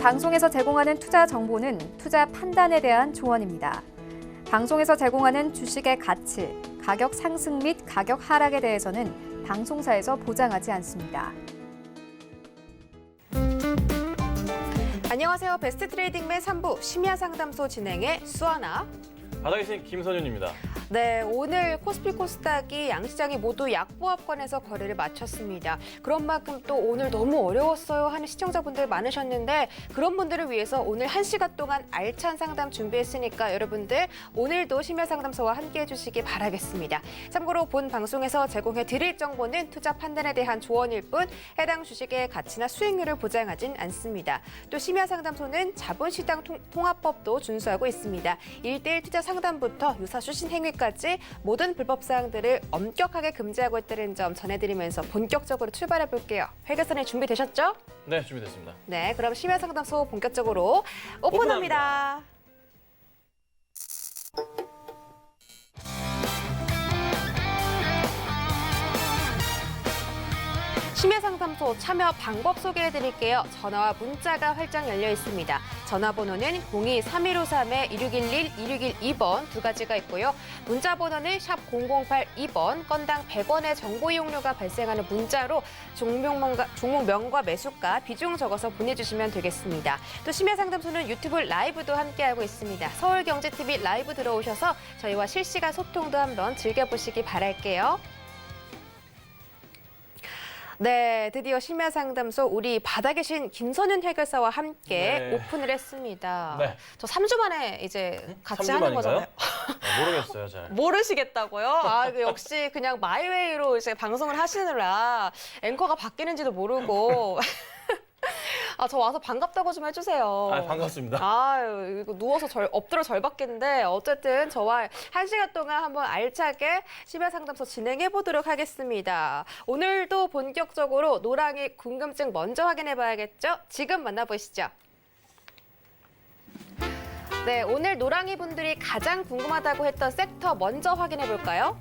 방송에서 제공하는 투자 정보는 투자 판단에 대한 조언입니다. 방송에서 제공하는 주식의 가치, 가격 상승 및 가격 하락에 대해서는 방송사에서 보장하지 않습니다. 안녕하세요. 베스트 트레이딩맨 3부 심야상담소 진행의 수아나. 바닥에 계신 김선윤입니다. 네, 오늘 코스피 코스닥이 양시장이 모두 약보합권에서 거래를 마쳤습니다. 그런 만큼 또 오늘 너무 어려웠어요 하는 시청자분들 많으셨는데 그런 분들을 위해서 오늘 1시간 동안 알찬 상담 준비했으니까 여러분들 오늘도 심야상담소와 함께 해주시기 바라겠습니다. 참고로 본 방송에서 제공해 드릴 정보는 투자 판단에 대한 조언일 뿐 해당 주식의 가치나 수익률을 보장하진 않습니다. 또 심야상담소는 자본시장 통합법도 준수하고 있습니다. 1:1 투자 상담부터 유사 수신 행위까지 모든 불법 사항들을 엄격하게 금지하고 있다는 점 전해드리면서 본격적으로 출발해 볼게요. 회계선이 준비되셨죠? 네, 준비됐습니다. 네, 그럼 심야상담소 본격적으로 오픈합니다. 심야상담소 참여 방법 소개해드릴게요. 전화와 문자가 활짝 열려 있습니다. 전화번호는 02-3153-2611, 2612번 두 가지가 있고요. 문자번호는 샵 0082번, 건당 100원의 정보 이용료가 발생하는 문자로 종목명과 매수가, 비중 적어서 보내주시면 되겠습니다. 또 심야상담소는 유튜브 라이브도 함께하고 있습니다. 서울경제TV 라이브 들어오셔서 저희와 실시간 소통도 한번 즐겨보시기 바랄게요. 네, 드디어 심야상담소 우리 바닥에 계신 김선윤 해결사와 함께 네. 오픈을 했습니다. 네. 저 3주 만에 이제 같이 3주 하는 만인가요? 거잖아요. 모르겠어요, 잘. 모르시겠다고요? 아, 이거 역시 그냥 마이웨이로 이제 방송을 하시느라 앵커가 바뀌는지도 모르고. 아, 저 와서 반갑다고 좀 해주세요. 아, 반갑습니다. 아유, 이거 누워서 엎드려 절받겠는데 어쨌든 저와 1시간 동안 한번 알차게 심야상담소 진행해 보도록 하겠습니다. 오늘도 본격적으로 노랑이 궁금증 먼저 확인해 봐야겠죠? 지금 만나보시죠. 네, 오늘 노랑이 분들이 가장 궁금하다고 했던 섹터 먼저 확인해 볼까요?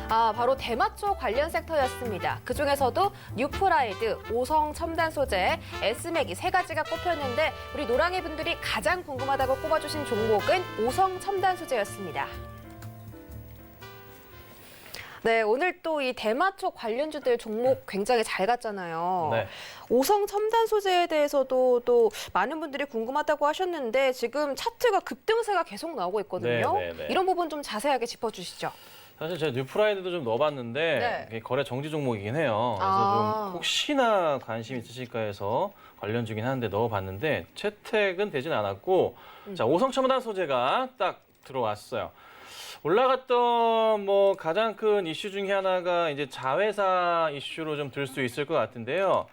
바로 대마초 관련 섹터였습니다. 그중에서도 뉴프라이드, 오성 첨단 소재, S맥이 세 가지가 꼽혔는데 우리 노랑이 분들이 가장 궁금하다고 꼽아주신 종목은 오성 첨단 소재였습니다. 네, 오늘 또 이 대마초 관련주들 종목 굉장히 잘 갔잖아요. 네. 오성 첨단 소재에 대해서도 또 많은 분들이 궁금하다고 하셨는데 지금 차트가 급등세가 계속 나오고 있거든요. 네. 이런 부분 좀 자세하게 짚어주시죠. 사실 제가 뉴프라이드도 좀 넣어봤는데 네. 이게 거래 정지 종목이긴 해요. 그래서 좀 혹시나 관심 있으실까 해서 관련주긴 하는데 넣어봤는데 채택은 되진 않았고 자, 오성 첨단 소재가 딱 들어왔어요. 올라갔던 뭐 가장 큰 이슈 중에 하나가 이제 자회사 이슈로 좀 들 수 있을 것 같은데요.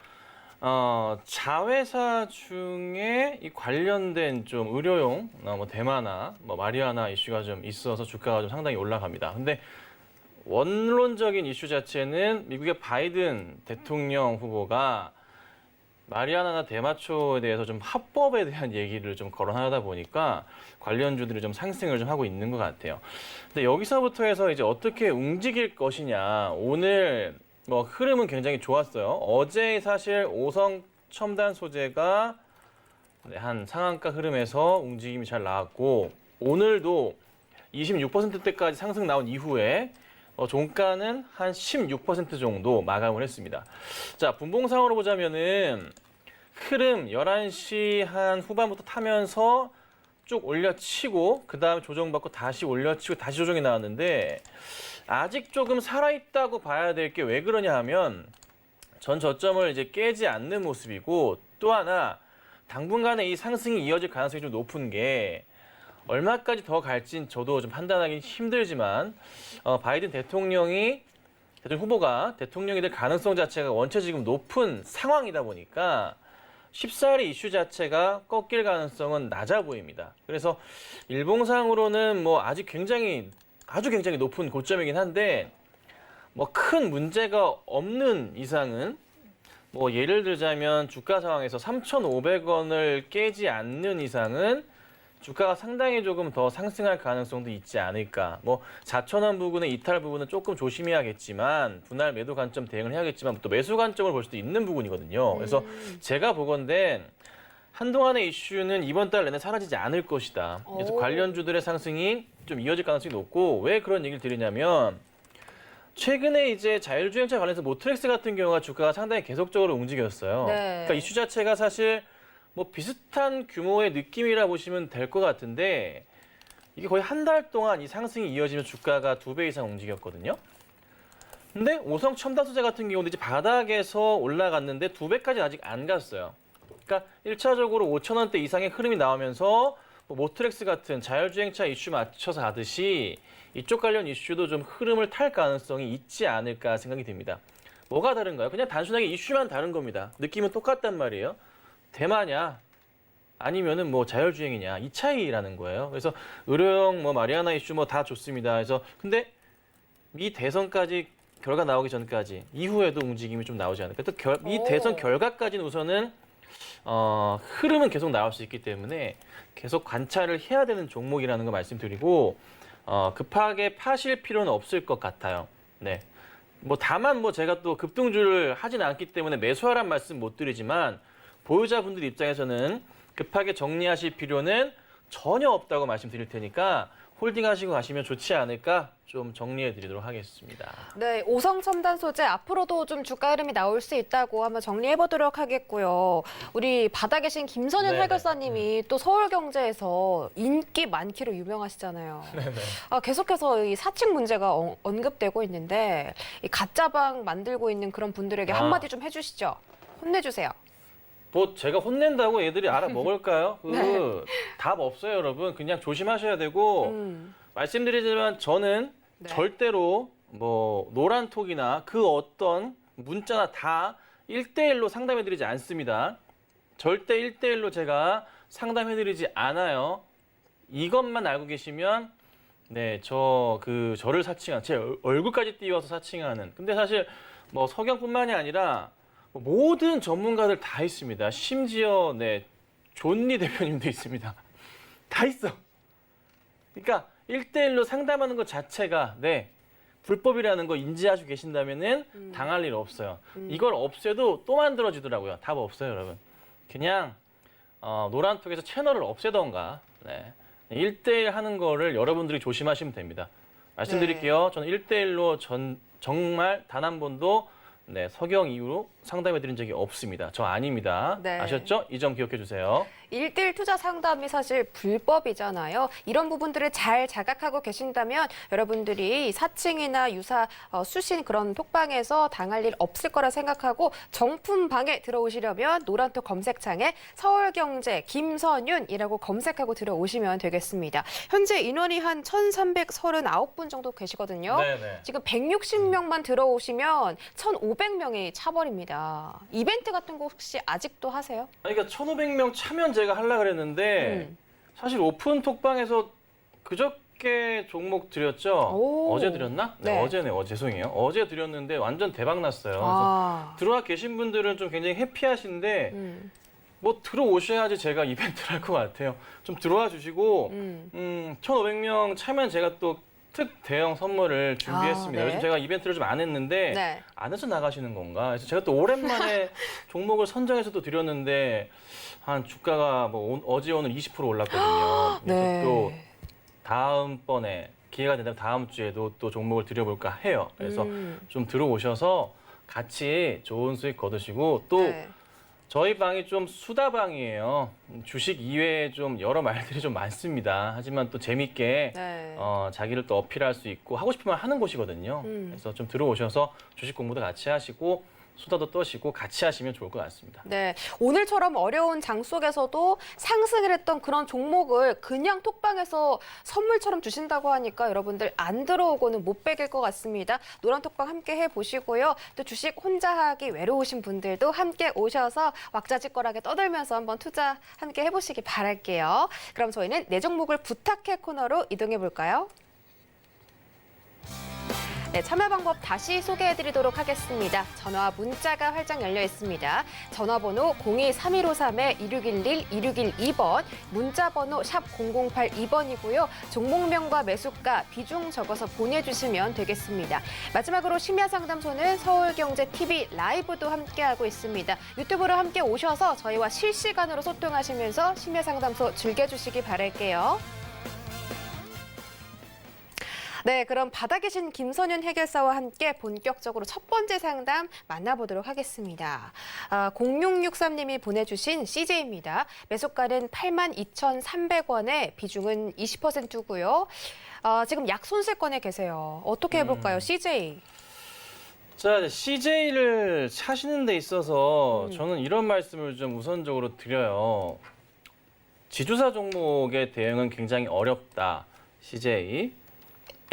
자회사 중에 이 관련된 좀 의료용, 뭐 대마나 뭐 마리아나 이슈가 좀 있어서 주가가 좀 상당히 올라갑니다. 근데 원론적인 이슈 자체는 미국의 바이든 대통령 후보가 마리아나나 대마초에 대해서 좀 합법에 대한 얘기를 좀 거론하다 보니까 관련주들이 좀 상승을 좀 하고 있는 것 같아요. 근데 여기서부터 해서 이제 어떻게 움직일 것이냐. 오늘 뭐 흐름은 굉장히 좋았어요. 어제 사실 오성 첨단 소재가 한 상한가 흐름에서 움직임이 잘 나왔고 오늘도 26%대까지 상승 나온 이후에 종가는 한 16% 정도 마감을 했습니다. 자, 분봉상으로 보자면은 흐름 11시 한 후반부터 타면서 쭉 올려치고 그다음에 조정받고 다시 올려치고 다시 조정이 나왔는데 아직 조금 살아있다고 봐야 될 게 왜 그러냐 하면 전 저점을 이제 깨지 않는 모습이고 또 하나 당분간에 이 상승이 이어질 가능성이 좀 높은 게 얼마까지 더 갈진 저도 좀 판단하기 힘들지만 바이든 대통령 후보가 대통령이 될 가능성 자체가 원체 지금 높은 상황이다 보니까 쉽사리 이슈 자체가 꺾일 가능성은 낮아 보입니다. 그래서 일봉상으로는 뭐 아주 굉장히 높은 고점이긴 한데 뭐 큰 문제가 없는 이상은 뭐 예를 들자면 주가 상황에서 3,500원을 깨지 않는 이상은 주가가 상당히 조금 더 상승할 가능성도 있지 않을까. 뭐 4,000원 부근의 이탈 부분은 조금 조심해야겠지만 분할 매도 관점 대응을 해야겠지만 또 매수 관점을 볼 수도 있는 부분이거든요. 그래서 제가 보건대 한동안의 이슈는 이번 달 내내 사라지지 않을 것이다. 그래서 오. 관련주들의 상승이 좀 이어질 가능성이 높고 왜 그런 얘기를 드리냐면 최근에 이제 자율주행차 관련해서 모트렉스 같은 경우가 주가가 상당히 계속적으로 움직였어요. 네. 그러니까 이슈 자체가 사실 뭐 비슷한 규모의 느낌이라 보시면 될 것 같은데 이게 거의 한 달 동안 이 상승이 이어지면 주가가 2배 이상 움직였거든요. 근데 오성 첨단 소재 같은 경우도 이제 바닥에서 올라갔는데 2배까지는 아직 안 갔어요. 그러니까 1차적으로 5,000원대 이상의 흐름이 나오면서 뭐 모트렉스 같은 자율주행차 이슈 맞춰서 하듯이 이쪽 관련 이슈도 좀 흐름을 탈 가능성이 있지 않을까 생각이 듭니다. 뭐가 다른가요? 그냥 단순하게 이슈만 다른 겁니다. 느낌은 똑같단 말이에요. 대마냐 아니면은 뭐 자율주행이냐 이 차이라는 거예요. 그래서 의료용 뭐 마리아나 이슈 뭐 다 좋습니다. 그래서 근데 미 대선까지 결과 나오기 전까지 이후에도 움직임이 좀 나오지 않을까. 또 미 대선 결과까지는 우선은 흐름은 계속 나올 수 있기 때문에 계속 관찰을 해야 되는 종목이라는 거 말씀드리고 급하게 파실 필요는 없을 것 같아요. 네. 뭐 다만 뭐 제가 또 급등주를 하진 않기 때문에 매수하란 말씀 못 드리지만 보유자분들 입장에서는 급하게 정리하실 필요는 전혀 없다고 말씀드릴 테니까 홀딩하시고 가시면 좋지 않을까 좀 정리해 드리도록 하겠습니다. 네, 오성 첨단 소재 앞으로도 좀 주가 흐름이 나올 수 있다고 한번 정리해 보도록 하겠고요. 우리 바다 계신 김선현 네네. 해결사님이 또 서울경제에서 인기 많기로 유명하시잖아요. 계속해서 이 사칭 문제가 언급되고 있는데 이 가짜방 만들고 있는 그런 분들에게 한마디 좀 해주시죠. 혼내주세요. 뭐 제가 혼낸다고 얘들이 알아먹을까요? 네. 답 없어요, 여러분. 그냥 조심하셔야 되고 말씀드리지만 저는 네. 절대로 뭐 노란톡이나 그 어떤 문자나 다 1대1로 상담해드리지 않습니다. 절대 1대1로 제가 상담해드리지 않아요. 이것만 알고 계시면 네, 저를 사칭한 제 얼굴까지 띄워서 사칭하는. 근데 사실 뭐 석영뿐만이 아니라 모든 전문가들 다 있습니다. 심지어 네, 존니 대표님도 있습니다. 다 있어. 그러니까 1대1로 상담하는 것 자체가 네, 불법이라는 거 인지하시고 계신다면은 당할 일 없어요. 이걸 없애도 또 만들어지더라고요. 답 없어요, 여러분. 그냥 노란톡에서 채널을 없애던가 네. 1대1 하는 거를 여러분들이 조심하시면 됩니다. 말씀드릴게요. 저는 1대1로 정말 단 한 번도 네, 석영 이후로 상담해드린 적이 없습니다. 저 아닙니다. 네. 아셨죠? 이 점 기억해 주세요. 1대1 투자 상담이 사실 불법이잖아요. 이런 부분들을 잘 자각하고 계신다면 여러분들이 사칭이나 유사 수신 그런 톡방에서 당할 일 없을 거라 생각하고 정품방에 들어오시려면 노란톡 검색창에 서울경제 김선윤이라고 검색하고 들어오시면 되겠습니다. 현재 인원이 한 1,339분 정도 계시거든요. 네네. 지금 160명만 들어오시면 1,500명이 차버립니다. 이벤트 같은 거 혹시 아직도 하세요? 아니, 그러니까 1,500명 차면 제가 하려고 그랬는데 사실 오픈 톡방에서 그저께 종목 드렸죠? 오. 어제 드렸나? 네, 네. 어제네. 죄송해요. 어제 드렸는데 완전 대박 났어요. 그래서 아. 들어와 계신 분들은 좀 굉장히 해피하신데 뭐 들어오셔야지 제가 이벤트를 할 것 같아요. 좀 들어와 주시고 1,500명 차면 제가 또 특 대형 선물을 준비했습니다. 네. 요즘 제가 이벤트를 좀 안 했는데 네. 안 해서 나가시는 건가? 그래서 제가 또 오랜만에 종목을 선정해서 또 드렸는데 한 주가가 뭐 어제 오늘 20% 올랐거든요. 그래서 네. 또 다음번에 기회가 된다면 다음 주에도 또 종목을 드려볼까 해요. 그래서 좀 들어오셔서 같이 좋은 수익 거두시고 또 네. 저희 방이 좀 수다방이에요. 주식 이외에 좀 여러 말들이 좀 많습니다. 하지만 또 재밌게 네. 자기를 또 어필할 수 있고 하고 싶으면 하는 곳이거든요. 그래서 좀 들어오셔서 주식 공부도 같이 하시고 수다도 떠시고 같이 하시면 좋을 것 같습니다. 네, 오늘처럼 어려운 장 속에서도 상승을 했던 그런 종목을 그냥 톡방에서 선물처럼 주신다고 하니까 여러분들 안 들어오고는 못 베길 것 같습니다. 노란 톡방 함께 해보시고요. 또 주식 혼자 하기 외로우신 분들도 함께 오셔서 왁자지껄하게 떠들면서 한번 투자 함께 해보시기 바랄게요. 그럼 저희는 내 종목을 부탁해 코너로 이동해 볼까요? 네, 참여 방법 다시 소개해드리도록 하겠습니다. 전화와 문자가 활짝 열려 있습니다. 전화번호 02-3153-2611, 2612번, 문자번호 샵 0082번이고요. 종목명과 매수가, 비중 적어서 보내주시면 되겠습니다. 마지막으로 심야상담소는 서울경제TV 라이브도 함께하고 있습니다. 유튜브로 함께 오셔서 저희와 실시간으로 소통하시면서 심야상담소 즐겨주시기 바랄게요. 네, 그럼 바닥에 계신 김선윤 해결사와 함께 본격적으로 첫 번째 상담 만나보도록 하겠습니다. 0663님이 보내주신 CJ입니다. 매수가는 82,300원에 비중은 20%고요. 지금 약 손실권에 계세요. 어떻게 해볼까요, CJ? 자, CJ를 사시는 데 있어서 저는 이런 말씀을 좀 우선적으로 드려요. 지주사 종목의 대응은 굉장히 어렵다. CJ,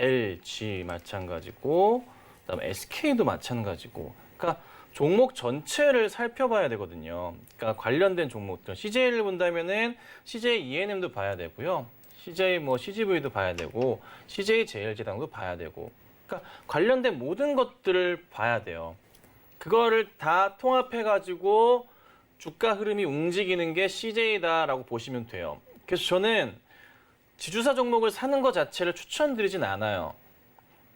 LG 마찬가지고, 그다음에 SK도 마찬가지고. 그러니까 종목 전체를 살펴봐야 되거든요. 그러니까 관련된 종목들. CJ를 본다면은 CJ ENM도 봐야 되고요. CJ CGV도 봐야 되고, CJ 제일제당도 봐야 되고. 그러니까 관련된 모든 것들을 봐야 돼요. 그거를 다 통합해가지고 주가 흐름이 움직이는 게 CJ다라고 보시면 돼요. 그래서 저는 지주사 종목을 사는 것 자체를 추천드리진 않아요.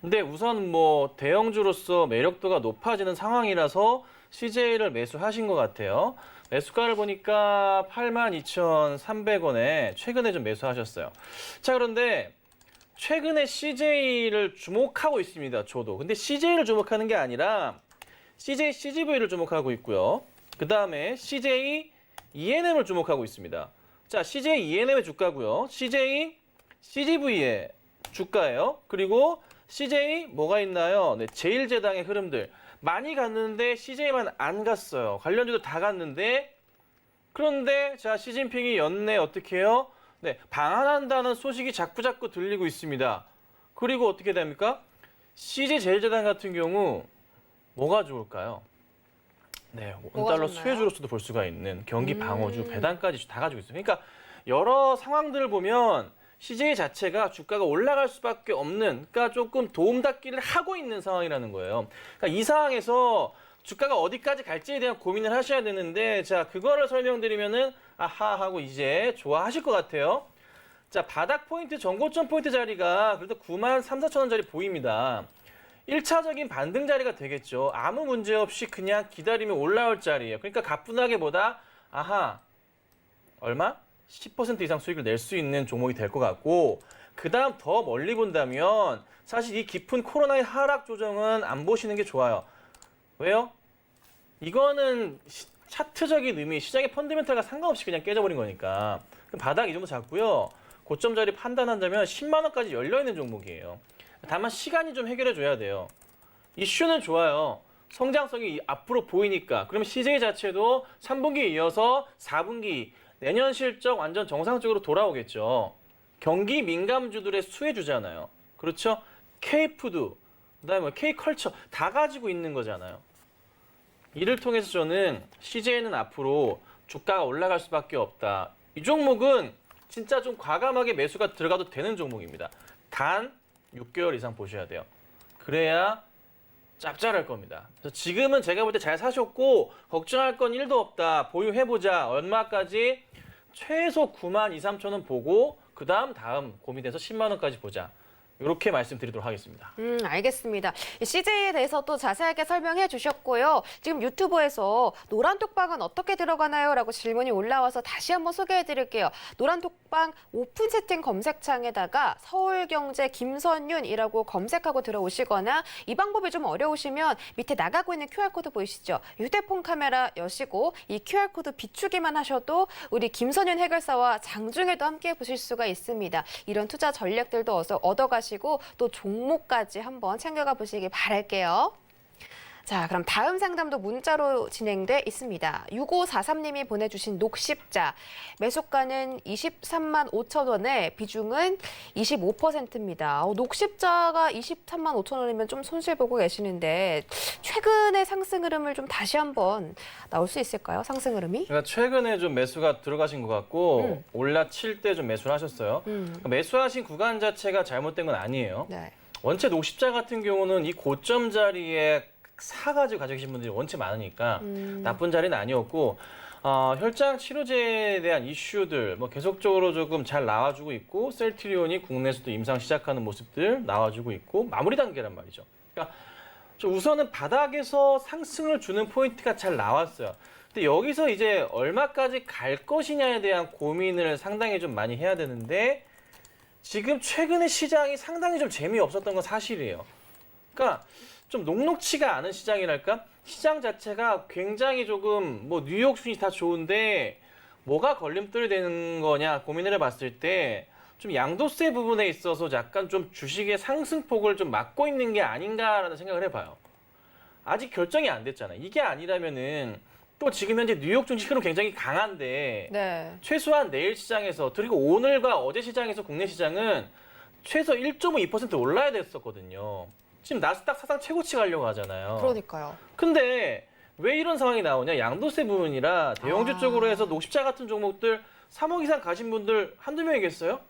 근데 우선 대형주로서 매력도가 높아지는 상황이라서 CJ를 매수하신 것 같아요. 매수가를 보니까 82,300원에 최근에 좀 매수하셨어요. 자, 그런데 최근에 CJ를 주목하고 있습니다. 저도. 근데 CJ를 주목하는 게 아니라 CJ CGV를 주목하고 있고요. 그 다음에 CJ ENM을 주목하고 있습니다. 자, CJ ENM의 주가고요. CJ CGV의 주가예요. 그리고 CJ 뭐가 있나요? 네, 제일제당의 흐름들. 많이 갔는데 CJ만 안 갔어요. 관련주도 다 갔는데, 그런데 자, 시진핑이 연내 어떻게 해요? 네, 방한한다는 소식이 자꾸자꾸 들리고 있습니다. 그리고 어떻게 됩니까? CJ 제일제당 같은 경우 뭐가 좋을까요? 네, 원달러 수혜주로서도 볼 수가 있는 경기 방어주, 배당까지 다 가지고 있어요. 그러니까 여러 상황들을 보면 CJ 자체가 주가가 올라갈 수밖에 없는, 그러니까 조금 도움닫기를 하고 있는 상황이라는 거예요. 그러니까 이 상황에서 주가가 어디까지 갈지에 대한 고민을 하셔야 되는데, 자, 그거를 설명드리면은 아하 하고 이제 좋아하실 것 같아요. 자, 바닥 포인트, 전고점 포인트 자리가 그래도 93,4천원짜리 보입니다. 1차적인 반등 자리가 되겠죠. 아무 문제 없이 그냥 기다리면 올라올 자리예요. 그러니까 가뿐하게보다 아하, 얼마? 10% 이상 수익을 낼 수 있는 종목이 될 것 같고, 그 다음 더 멀리 본다면 사실 이 깊은 코로나의 하락 조정은 안 보시는 게 좋아요. 왜요? 이거는 차트적인 의미, 시장의 펀더멘탈과 상관없이 그냥 깨져버린 거니까. 바닥 이 정도 잡고요. 고점 자리 판단한다면 10만 원까지 열려있는 종목이에요. 다만 시간이 좀 해결해줘야 돼요. 이슈는 좋아요. 성장성이 앞으로 보이니까. 그러면 CJ 자체도 3분기에 이어서 4분기 내년 실적 완전 정상적으로 돌아오겠죠. 경기 민감주들의 수혜주잖아요. 그렇죠? K푸드, 그다음에 K컬처 다 가지고 있는 거잖아요. 이를 통해서 저는 CJ는 앞으로 주가가 올라갈 수밖에 없다. 이 종목은 진짜 좀 과감하게 매수가 들어가도 되는 종목입니다. 단 6개월 이상 보셔야 돼요. 그래야 짭짤할 겁니다. 그래서 지금은 제가 볼 때 잘 사셨고 걱정할 건 1도 없다. 보유해보자. 얼마까지? 최소 92,300원 보고 그 다음 고민돼서 10만 원까지 보자. 이렇게 말씀드리도록 하겠습니다. 알겠습니다. CJ에 대해서 또 자세하게 설명해 주셨고요. 지금 유튜브에서 노란톡방은 어떻게 들어가나요? 라고 질문이 올라와서 다시 한번 소개해 드릴게요. 노란톡방 오픈 채팅 검색창에다가 서울경제 김선윤이라고 검색하고 들어오시거나, 이 방법이 좀 어려우시면 밑에 나가고 있는 QR코드 보이시죠? 휴대폰 카메라 여시고 이 QR코드 비추기만 하셔도 우리 김선윤 해결사와 장중에도 함께 보실 수가 있습니다. 이런 투자 전략들도 얻어가시고 또 종목까지 한번 챙겨가 보시길 바랄게요. 자, 그럼 다음 상담도 문자로 진행돼 있습니다. 6543님이 보내주신 녹십자. 매수가는 23만 5천 원에 비중은 25%입니다. 녹십자가 23만 5천 원이면 좀 손실 보고 계시는데 최근의 상승 흐름을 좀 다시 한번 나올 수 있을까요? 상승 흐름이? 그러니까 최근에 좀 매수가 들어가신 것 같고 올라칠 때 좀 매수를 하셨어요. 그러니까 매수하신 구간 자체가 잘못된 건 아니에요. 네. 원체 녹십자 같은 경우는 이 고점 자리에 사가지고 가지고 계신 분들이 원체 많으니까 나쁜 자리는 아니었고 혈장 치료제에 대한 이슈들 뭐 계속적으로 조금 잘 나와주고 있고 셀트리온이 국내에서도 임상 시작하는 모습들 나와주고 있고 마무리 단계란 말이죠. 그러니까 우선은 바닥에서 상승을 주는 포인트가 잘 나왔어요. 근데 여기서 이제 얼마까지 갈 것이냐에 대한 고민을 상당히 좀 많이 해야 되는데 지금 최근에 시장이 상당히 좀 재미없었던 건 사실이에요. 그러니까 좀 녹록치가 않은 시장이랄까? 시장 자체가 굉장히 조금 뭐 뉴욕 순위 다 좋은데 뭐가 걸림돌이 되는 거냐 고민을 해봤을 때 좀 양도세 부분에 있어서 약간 좀 주식의 상승폭을 좀 막고 있는 게 아닌가라는 생각을 해봐요. 아직 결정이 안 됐잖아요. 이게 아니라면은 또 지금 현재 뉴욕 증시 흐름 굉장히 강한데 네. 최소한 내일 시장에서 그리고 오늘과 어제 시장에서 국내 시장은 최소 1.2% 올라야 됐었거든요. 지금 나스닥 사상 최고치 가려고 하잖아요. 그러니까요. 근데 왜 이런 상황이 나오냐? 양도세 부분이라 대형주 쪽으로 해서 녹십자 같은 종목들 3억 이상 가신 분들 한두 명이겠어요?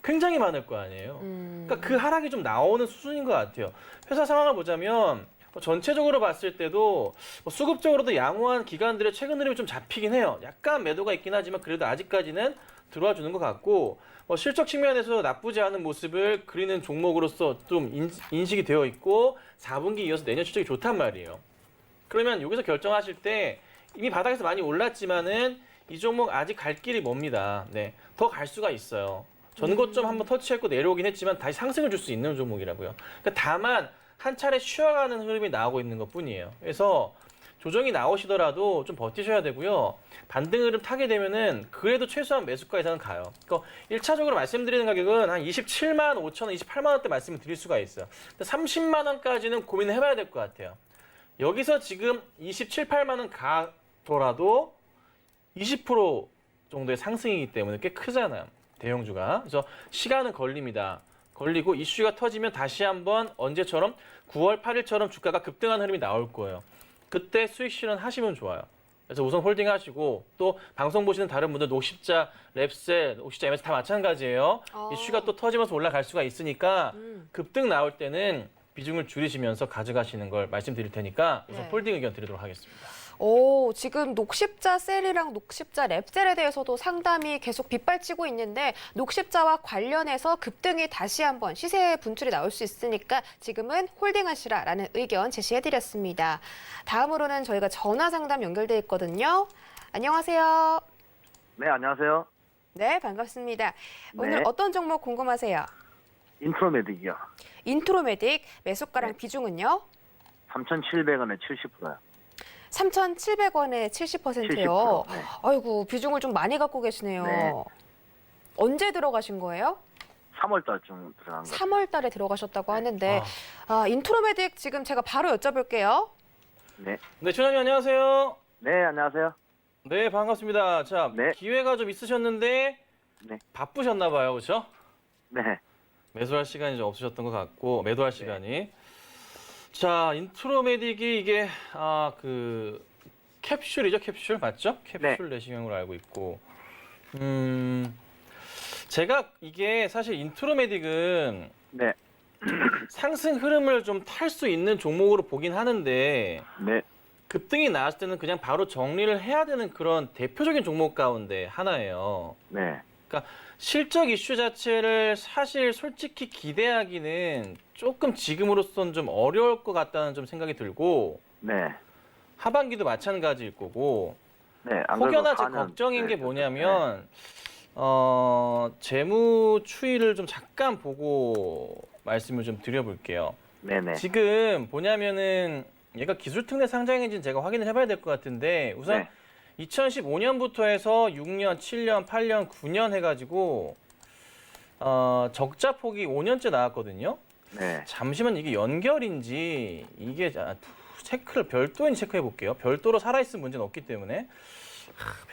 굉장히 많을 거 아니에요. 그러니까 그 하락이 좀 나오는 수준인 것 같아요. 회사 상황을 보자면 전체적으로 봤을 때도 수급적으로도 양호한 기관들의 최근 흐름이 좀 잡히긴 해요. 약간 매도가 있긴 하지만 그래도 아직까지는 들어와 주는 것 같고 실적 측면에서 나쁘지 않은 모습을 그리는 종목으로서 좀 인식이 되어 있고 4분기 이어서 내년 실적이 좋단 말이에요. 그러면 여기서 결정하실 때 이미 바닥에서 많이 올랐지만은 이 종목 아직 갈 길이 멉니다. 네, 더 갈 수가 있어요. 전고점 한번 터치했고 내려오긴 했지만 다시 상승을 줄 수 있는 종목이라고요. 그러니까 다만 한 차례 쉬어가는 흐름이 나오고 있는 것뿐이에요. 그래서 조정이 나오시더라도 좀 버티셔야 되고요. 반등 흐름 타게 되면은 그래도 최소한 매수가 이상은 가요. 그러니까 1차적으로 말씀드리는 가격은 한 27만 5천 원, 28만 원대 말씀을 드릴 수가 있어요. 30만 원까지는 고민을 해봐야 될 것 같아요. 여기서 지금 27, 8만 원 가더라도 20% 정도의 상승이기 때문에 꽤 크잖아요. 대형주가. 그래서 시간은 걸립니다. 걸리고 이슈가 터지면 다시 한번 언제처럼 9월 8일처럼 주가가 급등하는 흐름이 나올 거예요. 그때 수익 실현하시면 좋아요. 그래서 우선 홀딩 하시고 또 방송 보시는 다른 분들 녹십자, 랩셀, 녹십자, MS 다 마찬가지예요. 이슈가 또 터지면서 올라갈 수가 있으니까 급등 나올 때는 비중을 줄이시면서 가져가시는 걸 말씀드릴 테니까 우선 네. 홀딩 의견 드리도록 하겠습니다. 지금 녹십자 셀이랑 녹십자 랩셀에 대해서도 상담이 계속 빗발치고 있는데 녹십자와 관련해서 급등이 다시 한번 시세 분출이 나올 수 있으니까 지금은 홀딩하시라라는 의견 제시해드렸습니다. 다음으로는 저희가 전화 상담 연결돼 있거든요. 안녕하세요. 네, 안녕하세요. 네, 반갑습니다. 오늘 네. 어떤 종목 궁금하세요? 인트로메딕이요. 인트로메딕 매수가랑 네. 비중은요? 3,700원에 70%요. 3,700원에 70%요. 70%, 네. 아이고, 비중을 좀 많이 갖고 계시네요. 네. 언제 들어가신 거예요? 3월 달쯤 들어간 거. 3월 달에 들어가셨다고 하는데 인트로메딕 지금 제가 바로 여쭤볼게요. 네. 네, 최원님 안녕하세요. 네, 안녕하세요. 네, 반갑습니다. 자, 네. 기회가 좀 있으셨는데 네. 바쁘셨나 봐요. 그렇죠? 네. 매수할 시간이 좀 없으셨던 것 같고 매도할 시간이. 자, 인트로메딕이 이게 그 캡슐이죠, 캡슐 맞죠? 캡슐 내시경으로 알고 있고. 제가 이게 사실 인트로메딕은 네. 상승 흐름을 좀 탈 수 있는 종목으로 보긴 하는데 네. 급등이 나왔을 때는 그냥 바로 정리를 해야 되는 그런 대표적인 종목 가운데 하나예요. 네. 그러니까 실적 이슈 자체를 사실 솔직히 기대하기는 조금 지금으로선 좀 어려울 것 같다는 좀 생각이 들고 네. 하반기도 마찬가지일 거고 네. 안 그래도 혹여나 제 4년 걱정인 게 네, 뭐냐면 재무 추이를 좀 잠깐 보고 말씀을 좀 드려볼게요. 네. 네. 지금 보냐면은 얘가 기술특례 상장인지는 제가 확인을 해봐야 될 것 같은데 우선 네. 2015년부터 해서 6년, 7년, 8년, 9년 해가지고 적자 폭이 5년째 나왔거든요. 네. 잠시만 이게 연결인지 이게 체크를 별도인 체크해 볼게요. 별도로 살아있는 문제는 없기 때문에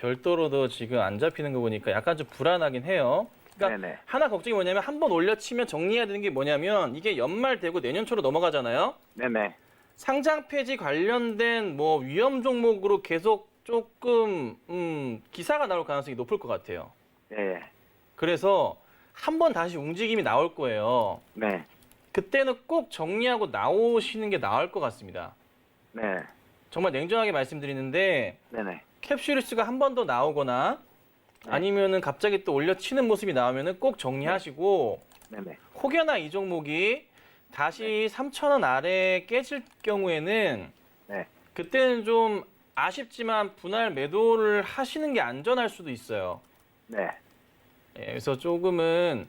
별도로도 지금 안 잡히는 거 보니까 약간 좀 불안하긴 해요. 그러니까 네네. 하나 걱정이 뭐냐면 한 번 올려치면 정리해야 되는 게 뭐냐면 이게 연말 되고 내년 초로 넘어가잖아요. 네네. 상장 폐지 관련된 뭐 위험 종목으로 계속 조금 기사가 나올 가능성이 높을 것 같아요. 네. 。 네. 。 네. 。 네. 。 네. 。 네. 。 네. 。 네. 。 네. 。 네. 。 네. 。 네. 。 네. 。 네. 。 네. 。 네. 。 네. 。 네. 。 네. 그래서 한 번 다시 움직임이 나올 거예요. 네. 그때는 꼭 정리하고 나오시는 게 나을 것 같습니다. 네. 정말 냉정하게 말씀드리는데 네네. 캡슐리스가 한 번 더 나오거나 네. 아니면은 갑자기 또 올려치는 모습이 나오면은 꼭 정리하시고 네네. 혹여나 이 종목이 다시 3,000원 아래 깨질 경우에는 네. 그때는 좀 아쉽지만 분할 매도를 하시는 게 안전할 수도 있어요. 네. 예, 그래서 조금은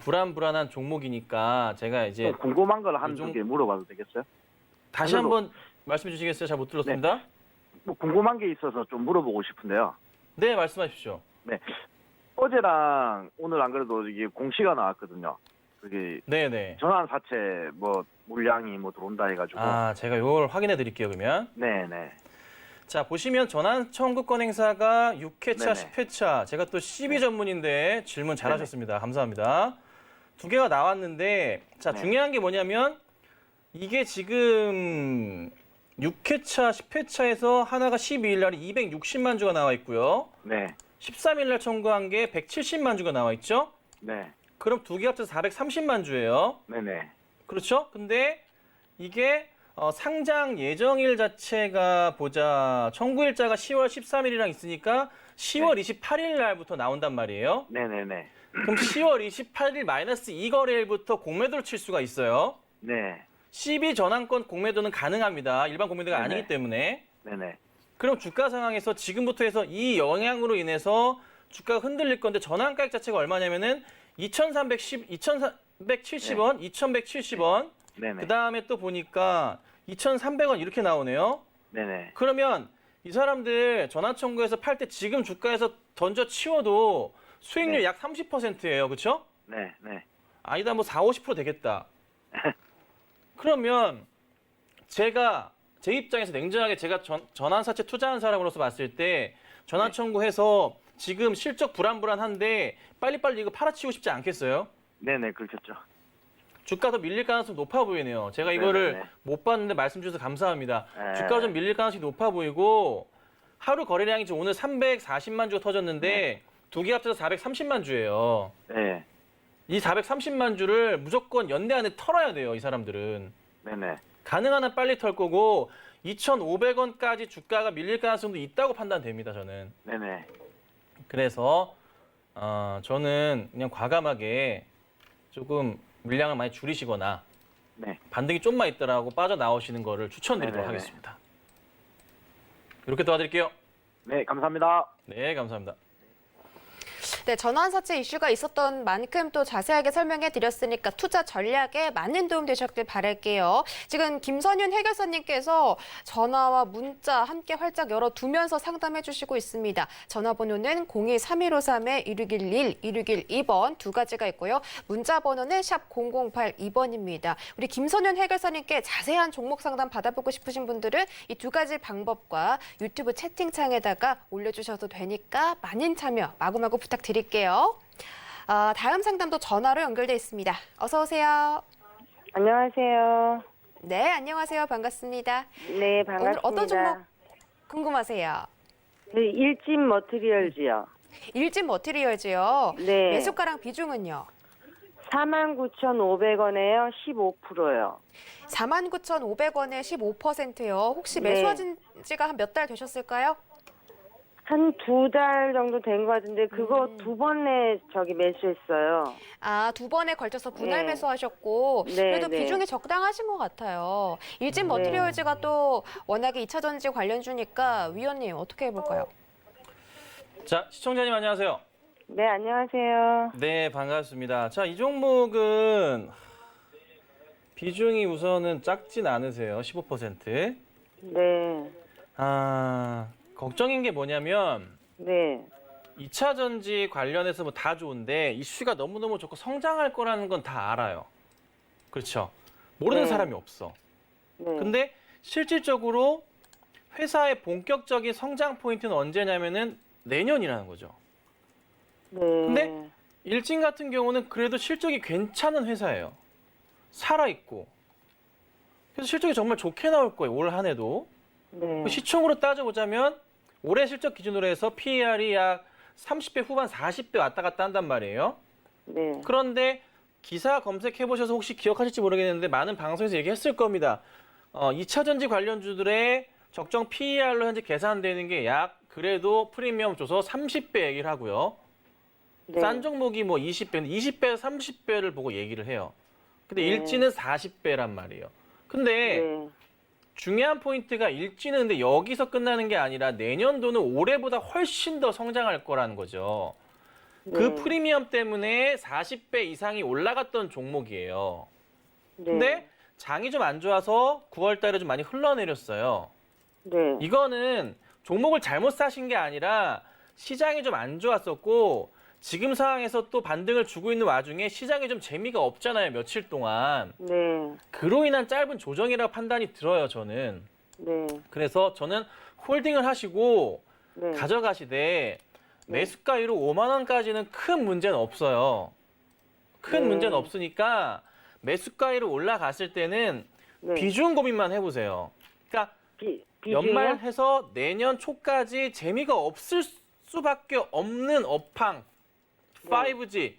불안한 종목이니까 제가 이제 또 궁금한 걸 한 요즘- 두 개 물어봐도 되겠어요? 다시 그래도- 한번 말씀해 주시겠어요? 잘 못 들었습니다. 뭐 궁금한 게 있어서 좀 물어보고 싶은데요. 네, 말씀하십시오. 네. 어제랑 오늘 안 그래도 이게 공시가 나왔거든요. 그게 네네. 전환사채 뭐 물량이 뭐 들어온다 해가지고. 제가 이걸 확인해 드릴게요, 그러면. 네네. 자, 보시면 전환 청구권 행사가 6회차, 네네. 10회차. 제가 또 12 전문인데 질문 잘하셨습니다. 감사합니다. 두 개가 나왔는데, 자, 네. 중요한 게 뭐냐면 이게 지금 6회차, 10회차에서 하나가 12일 날에 260만 주가 나와 있고요. 네. 13일 날 청구한 게 170만 주가 나와 있죠. 네. 그럼 두 개 합쳐서 430만 주예요. 네네. 그렇죠? 근데 이게 상장 예정일 자체가 보자. 청구일자가 10월 13일이랑 있으니까 10월 28일 날부터 나온단 말이에요. 네네네. 그럼 10월 28일 마이너스 2거래일부터 공매도를 칠 수가 있어요. 네. 12 전환권 공매도는 가능합니다. 일반 공매도가 네네. 아니기 때문에. 네네. 그럼 주가 상황에서 지금부터 해서 이 영향으로 인해서 주가가 흔들릴 건데 전환가액 자체가 얼마냐면은 2,370원, 2,170원. 네네. 그 다음에 또 보니까 2,300원 이렇게 나오네요. 네네. 그러면 이 사람들 전환 청구해서 팔 때 지금 주가에서 던져 치워도 수익률 네. 약 30%예요. 그렇죠? 네. 네. 아니다 뭐 40-50% 되겠다. 그러면 제가 제 입장에서 냉정하게 제가 전환사채 투자한 사람으로서 봤을 때 전환 네. 청구해서 지금 실적 불안한데 빨리빨리 이거 팔아치우고 싶지 않겠어요? 네네. 그렇겠죠. 주가 더 밀릴 가능성이 높아 보이네요. 제가 이거를 네네네. 못 봤는데 말씀 주셔서 감사합니다. 네. 주가가 좀 밀릴 가능성이 높아 보이고 하루 거래량이 지금 오늘 340만 주가 터졌는데 두 개 합쳐서 430만 주예요. 네. 이 430만 주를 무조건 연내 안에 털어야 돼요. 이 사람들은. 네네. 가능한 한 빨리 털 거고 2,500원까지 주가가 밀릴 가능성도 있다고 판단됩니다. 저는. 네네. 그래서 저는 그냥 과감하게 조금 물량을 많이 줄이시거나 네. 반등이 좀만 있더라고 빠져나오시는 거를 추천드리도록 네네네. 하겠습니다. 이렇게 도와드릴게요. 네. 감사합니다. 네, 감사합니다. 네, 전환사채 이슈가 있었던 만큼 또 자세하게 설명해 드렸으니까 투자 전략에 많은 도움 되셨길 바랄게요. 지금 김선윤 해결사님께서 전화와 문자 함께 활짝 열어두면서 상담해 주시고 있습니다. 전화번호는 02-3153-1611, 1612번 두 가지가 있고요. 문자 번호는 샵 0082번입니다. 우리 김선윤 해결사님께 자세한 종목 상담 받아보고 싶으신 분들은 이 두 가지 방법과 유튜브 채팅창에다가 올려주셔도 되니까 많은 참여 마구마구 부탁드릴게요. 다음 상담도 전화로 연결돼 있습니다. 어서 오세요. 안녕하세요. 네, 안녕하세요. 반갑습니다. 네, 반갑습니다. 오늘 어떤 종목 궁금하세요? 네, 일진 머티리얼즈요. 일진 머티리얼즈요. 네. 매수가랑 비중은요? 49,500원에요. 15%요. 49,500원에 15%요. 혹시 네. 매수하신 지가 한 몇 달 되셨을까요? 한 2달 정도 된 것 같은데 그거 두 번에 매수했어요. 두 번에 걸쳐서 분할 네. 매수하셨고 네, 그래도 네. 비중이 적당하신 것 같아요. 일진 네. 머티리얼즈가 또 워낙에 2차 전지 관련주니까 위원님 어떻게 해볼까요? 자, 시청자님 안녕하세요. 네, 안녕하세요. 네, 반갑습니다. 자, 이 종목은 비중이 우선은 작진 않으세요. 15%. 네. 걱정인 게 뭐냐면 네. 2차 전지 관련해서 뭐 다 좋은데 이슈가 너무너무 좋고 성장할 거라는 건 다 알아요. 그렇죠? 모르는 네. 사람이 없어. 네. 근데 실질적으로 회사의 본격적인 성장 포인트는 언제냐면은 내년이라는 거죠. 네. 근데 일진 같은 경우는 그래도 실적이 괜찮은 회사예요. 살아있고. 그래서 실적이 정말 좋게 나올 거예요. 올 한 해도. 네. 시총으로 따져보자면 올해 실적 기준으로 해서 PER이 약 30배 후반 40배 왔다 갔다 한단 말이에요. 네. 그런데 기사 검색해 보셔서 혹시 기억하실지 모르겠는데 많은 방송에서 얘기했을 겁니다. 2차 전지 관련주들의 적정 PER로 현재 계산되는 게 약 그래도 프리미엄 줘서 30배 얘기를 하고요. 네. 싼 종목이 뭐 20배, 20배, 30배를 보고 얘기를 해요. 근데 네. 일지는 40배란 말이에요. 근데 네. 중요한 포인트가 일지는 근데 여기서 끝나는 게 아니라 내년도는 올해보다 훨씬 더 성장할 거라는 거죠. 그 네. 프리미엄 때문에 40배 이상이 올라갔던 종목이에요. 네. 근데 장이 좀 안 좋아서 9월 달에 좀 많이 흘러내렸어요. 네. 이거는 종목을 잘못 사신 게 아니라 시장이 좀 안 좋았었고 지금 상황에서 또 반등을 주고 있는 와중에 시장에 좀 재미가 없잖아요, 며칠 동안. 네. 그로 인한 짧은 조정이라고 판단이 들어요, 저는. 네. 그래서 저는 홀딩을 하시고 네. 가져가시되 매수가율로 5만 원까지는 큰 문제는 없어요. 큰 네. 문제는 없으니까 매수가율로 올라갔을 때는 네. 비중 고민만 해보세요. 그러니까 비중이요? 연말해서 내년 초까지 재미가 없을 수밖에 없는 업황, 5G,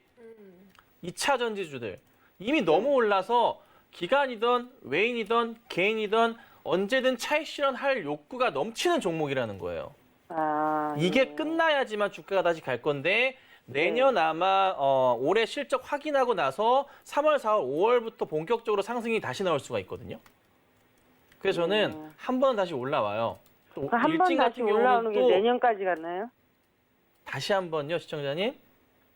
2차 전지주들 이미 너무 올라서 기관이든 외인이든 개인이든 언제든 차익 실현할 욕구가 넘치는 종목이라는 거예요. 아, 이게 네. 끝나야지만 주가가 다시 갈 건데 내년 아마 올해 실적 확인하고 나서 3월, 4월, 5월부터 본격적으로 상승이 다시 나올 수가 있거든요. 그래서 저는 한 번 다시 올라와요. 또 한 번 일진 다시 같은 올라오는 경우는 게 또 내년까지 가나요? 다시 한 번요, 시청자님.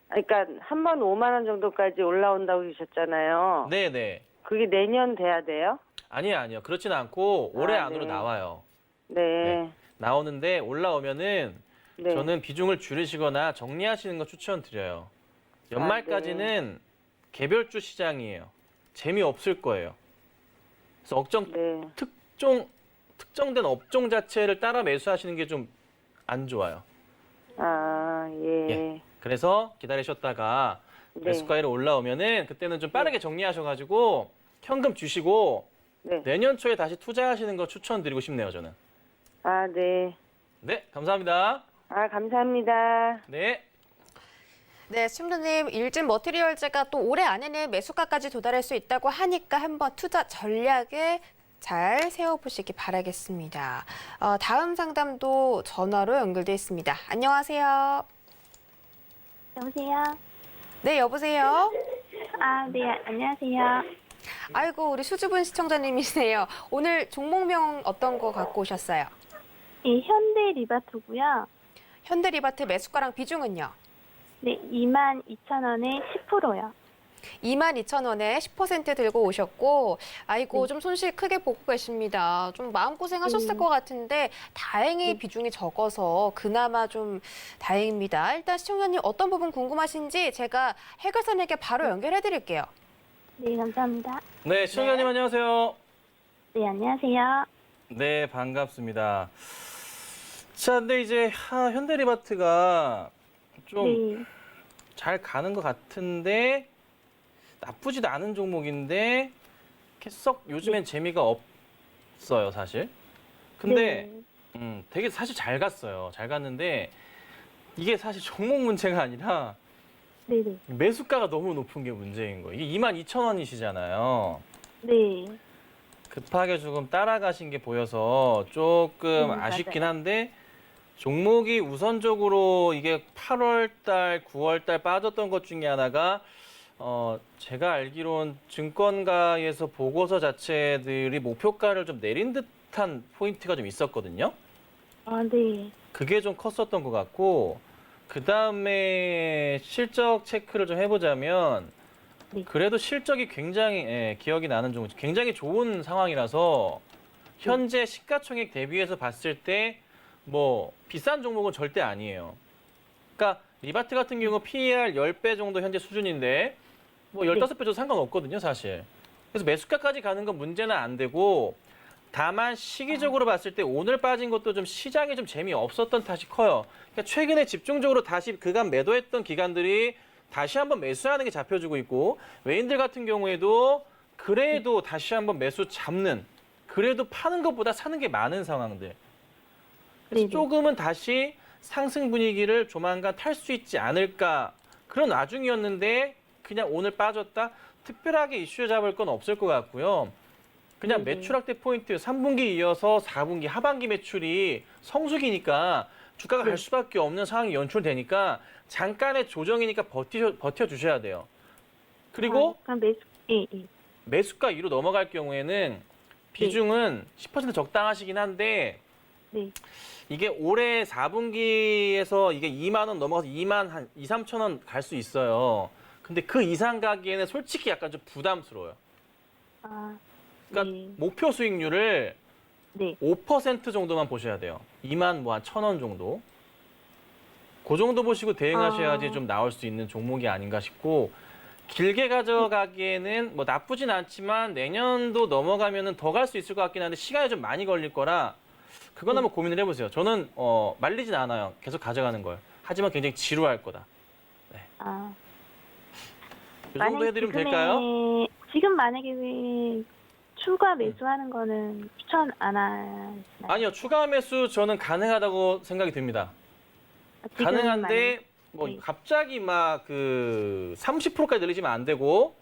그러니까 한 번 5만 원 정도까지 올라온다고 하셨잖아요. 네네. 그게 내년 돼야 돼요? 아니요. 그렇지는 않고 올해 아, 안으로 네. 나와요. 네. 네. 나오는데 올라오면은 네. 저는 비중을 줄이시거나 정리하시는 거 추천드려요. 연말까지는 개별주 시장이에요. 재미없을 거예요. 그래서 네. 특정된 업종 자체를 따라 매수하시는 게 좀 안 좋아요. 아, 예. 예. 그래서 기다리셨다가 네. 매수가율이 올라오면은 그때는 좀 빠르게 정리하셔가지고 현금 주시고 네. 내년 초에 다시 투자하시는 거 추천드리고 싶네요, 저는. 아, 네. 네, 감사합니다. 아, 감사합니다. 네. 네, 시청자님, 일진 머티리얼즈가 또 올해 안에는 매수가까지 도달할 수 있다고 하니까 한번 투자 전략에 잘 세워보시기 바라겠습니다. 다음 상담도 전화로 연결돼 있습니다. 안녕하세요. 여보세요? 네, 여보세요? 아, 네, 안녕하세요. 아이고, 우리 수줍은 시청자님이시네요. 오늘 종목명 어떤 거 갖고 오셨어요? 이 현대 리바토고요. 현대리바트 매수가랑 비중은요? 네, 22,000원에 10%요. 22,000원에 10% 들고 오셨고, 아이고, 좀 손실 크게 보고 계십니다. 좀 마음고생 하셨을 것 같은데, 다행히 비중이 적어서 그나마 좀 다행입니다. 일단 시청자님 어떤 부분 궁금하신지 제가 해결사님에게 바로 연결해 드릴게요. 네, 감사합니다. 네, 시청자님 안녕하세요. 네, 안녕하세요. 네, 반갑습니다. 자, 근데 이제 현대리바트가 좀 잘 네, 가는 것 같은데 나쁘지도 않은 종목인데 이렇게 썩 요즘엔 재미가 없어요, 사실. 근데 되게 사실 잘 갔어요. 잘 갔는데 이게 사실 종목 문제가 아니라 네, 네, 매수가가 너무 높은 게 문제인 거예요. 이게 22,000원이시잖아요. 네, 급하게 조금 따라가신 게 보여서 조금 아쉽긴 맞아요. 한데 종목이 우선적으로 이게 8월 달, 9월 달 빠졌던 것 중에 하나가 제가 알기론 증권가에서 보고서 자체들이 목표가를 좀 내린 듯한 포인트가 좀 있었거든요. 아, 네, 그게 좀 컸었던 것 같고 그 다음에 실적 체크를 좀 해보자면 네. 그래도 실적이 굉장히 기억이 나는 종목, 굉장히 좋은 상황이라서 현재 시가총액 대비해서 봤을 때 뭐 비싼 종목은 절대 아니에요. 그러니까 리바트 같은 경우 PER 10배 정도 현재 수준인데 뭐 15배 줘도 상관없거든요, 사실. 그래서 매수가까지 가는 건 문제는 안 되고 다만 시기적으로 봤을 때 오늘 빠진 것도 좀 시장이 좀 재미없었던 탓이 커요. 그러니까 최근에 집중적으로 다시 그간 매도했던 기관들이 다시 한번 매수하는 게 잡혀주고 있고 외인들 같은 경우에도 그래도 다시 한번 매수 잡는 그래도 파는 것보다 사는 게 많은 상황들. 그래서 네네. 조금은 다시 상승 분위기를 조만간 탈 수 있지 않을까 그런 와중이었는데 그냥 오늘 빠졌다 특별하게 이슈 잡을 건 없을 것 같고요. 그냥 네네. 매출 확대 포인트 3분기 이어서 4분기 하반기 매출이 성수기니까 주가가 갈 수밖에 없는 상황이 연출되니까 잠깐의 조정이니까 버텨주셔야 돼요. 그리고 그럼 매수, 예, 예. 매수가 2로 넘어갈 경우에는 비중은 10% 적당하시긴 한데 네. 이게 올해 4분기에서 이게 2만 원 넘어가서 2만 한 2, 3천 원 갈 수 있어요. 근데 그 이상 가기에는 솔직히 약간 좀 부담스러워요. 아, 그러니까 네. 목표 수익률을 네. 5% 정도만 보셔야 돼요. 2만 뭐 한 1,000원 정도. 그 정도 보시고 대응하셔야지 좀 나올 수 있는 종목이 아닌가 싶고 길게 가져가기에는 뭐 나쁘진 않지만 내년도 넘어가면은 더 갈 수 있을 것 같긴 한데 시간이 좀 많이 걸릴 거라 그건 한번 고민을 해보세요. 저는 말리진 않아요. 계속 가져가는 걸. 하지만 굉장히 지루할 거다. 아, 이 정도 해드리면 될까요? 지금 만약에 추가 매수하는 거는 추천 안 하시나요? 아니요. 추가 매수 저는 가능하다고 생각이 듭니다. 지금 가능한데 뭐 네. 갑자기 막 그 30%까지 늘리시면 안 되고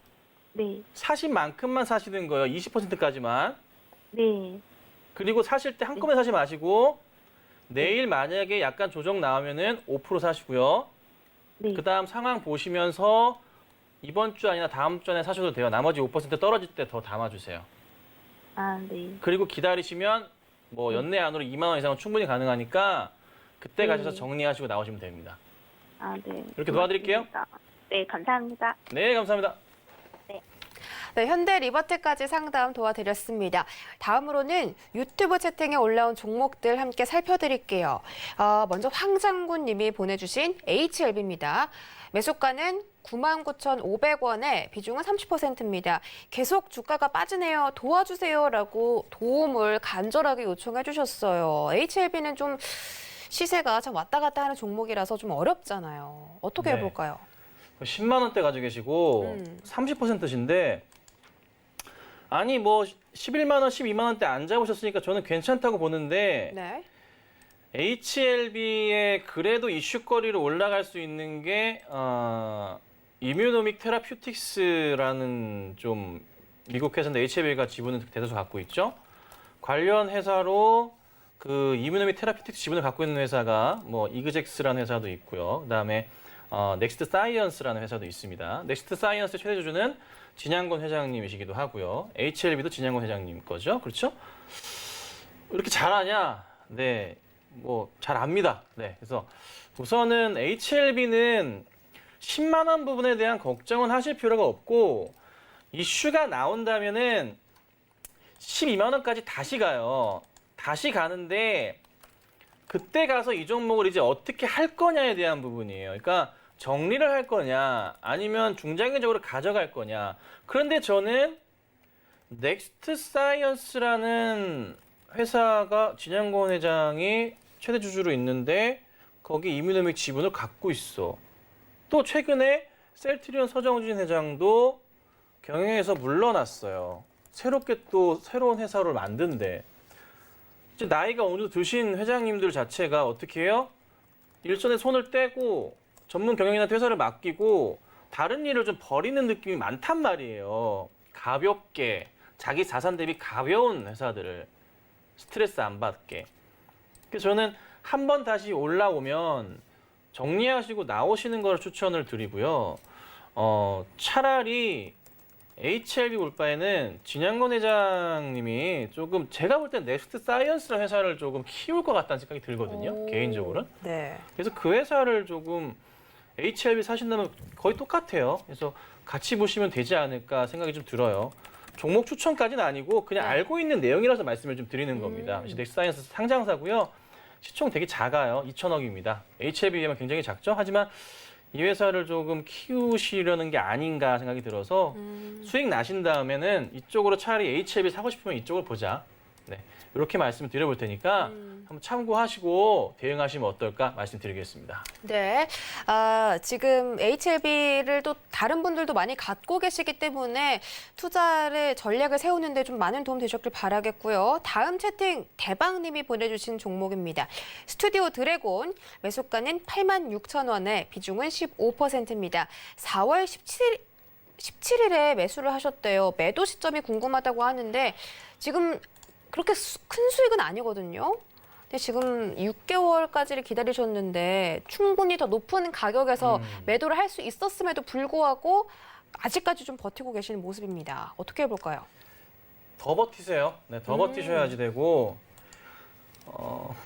네, 사신 만큼만 사시는 거예요. 20%까지만. 네, 그리고 사실 때 한꺼번에 사지 마시고 내일 만약에 약간 조정 나오면은 5% 사시고요. 네. 그다음 상황 보시면서 이번 주 아니나 다음 주 안에 사셔도 돼요. 나머지 5% 떨어질 때 더 담아주세요. 아, 네. 그리고 기다리시면 뭐 연내 안으로 2만 원 이상은 충분히 가능하니까 그때 네. 가셔서 정리하시고 나오시면 됩니다. 아, 네. 이렇게 도와드릴게요. 고맙습니다. 네, 감사합니다. 네, 감사합니다. 네, 현대 리버트까지 상담 도와드렸습니다. 다음으로는 유튜브 채팅에 올라온 종목들 함께 살펴드릴게요. 먼저 황장군 님이 보내주신 HLB입니다. 매수가는 99,500원에 비중은 30%입니다. 계속 주가가 빠지네요. 도와주세요라고 도움을 간절하게 요청해 주셨어요. HLB는 좀 시세가 참 왔다 갔다 하는 종목이라서 좀 어렵잖아요. 어떻게 네. 해볼까요? 10만 원대 가지고 계시고 30%신데 아니 뭐 11만 원, 12만 원대 안 잡으셨으니까 저는 괜찮다고 보는데 네. HLB에 그래도 이슈거리로 올라갈 수 있는 게 이뮤노믹 테라퓨틱스라는 좀 미국 회사인데 HLB가 지분을 대다수 갖고 있죠. 관련 회사로 그 이뮤노믹 테라퓨틱스 지분을 갖고 있는 회사가 뭐 이그젝스라는 회사도 있고요. 그다음에 넥스트 사이언스라는 회사도 있습니다. 넥스트 사이언스 최대 주주는 진양건 회장님이시기도 하고요. HLB도 진양건 회장님 거죠. 그렇죠? 이렇게 잘하냐? 네. 뭐 잘 압니다. 네. 그래서 우선은 HLB는 10만 원 부분에 대한 걱정은 하실 필요가 없고 이슈가 나온다면은 12만 원까지 다시 가요. 다시 가는데 그때 가서 이 종목을 이제 어떻게 할 거냐에 대한 부분이에요. 그러니까 정리를 할 거냐 아니면 중장기적으로 가져갈 거냐. 그런데 저는 넥스트 사이언스라는 회사가 진양건 회장이 최대 주주로 있는데 거기 이뮤노믹 지분을 갖고 있어. 또 최근에 셀트리온 서정진 회장도 경영에서 물러났어요. 새롭게 또 새로운 회사를 만든대. 이제 나이가 어느 정도 드신 회장님들 자체가 어떻게 해요? 일선에 손을 떼고 전문 경영인한테 회사를 맡기고 다른 일을 좀 버리는 느낌이 많단 말이에요. 가볍게 자기 자산 대비 가벼운 회사들을 스트레스 안 받게. 그래서 저는 한 번 다시 올라오면 정리하시고 나오시는 걸 추천을 드리고요. 차라리 HLB 올 바에는 진양건 회장님이 조금 제가 볼 땐 넥스트 사이언스라는 회사를 조금 키울 것 같다는 생각이 들거든요. 개인적으로는. 네. 그래서 그 회사를 조금 HLB 사신다면 거의 똑같아요. 그래서 같이 보시면 되지 않을까 생각이 좀 들어요. 종목 추천까지는 아니고 그냥 네. 알고 있는 내용이라서 말씀을 좀 드리는 겁니다. 넥스트 사이언스 상장사고요. 시총 되게 작아요. 2천억입니다. HLB에 비하면 굉장히 작죠. 하지만 이 회사를 조금 키우시려는 게 아닌가 생각이 들어서 수익 나신 다음에는 이쪽으로 차라리 HLB 사고 싶으면 이쪽을 보자. 네, 이렇게 말씀을 드려볼 테니까 한번 참고하시고 대응하시면 어떨까 말씀드리겠습니다. 네. 지금 HLB를 또 다른 분들도 많이 갖고 계시기 때문에 투자를 전략을 세우는데 좀 많은 도움 되셨길 바라겠고요. 다음 채팅 대박님이 보내주신 종목입니다. 스튜디오 드래곤 매수가는 86,000원에 비중은 15%입니다. 4월 17일에 매수를 하셨대요. 매도 시점이 궁금하다고 하는데 지금 그렇게 큰 수익은 아니거든요. 근데 지금 6개월까지를 기다리셨는데 충분히 더 높은 가격에서 매도를 할 수 있었음에도 불구하고 아직까지 좀 버티고 계시는 모습입니다. 어떻게 해볼까요? 더 버티세요. 네, 더 버티셔야지 되고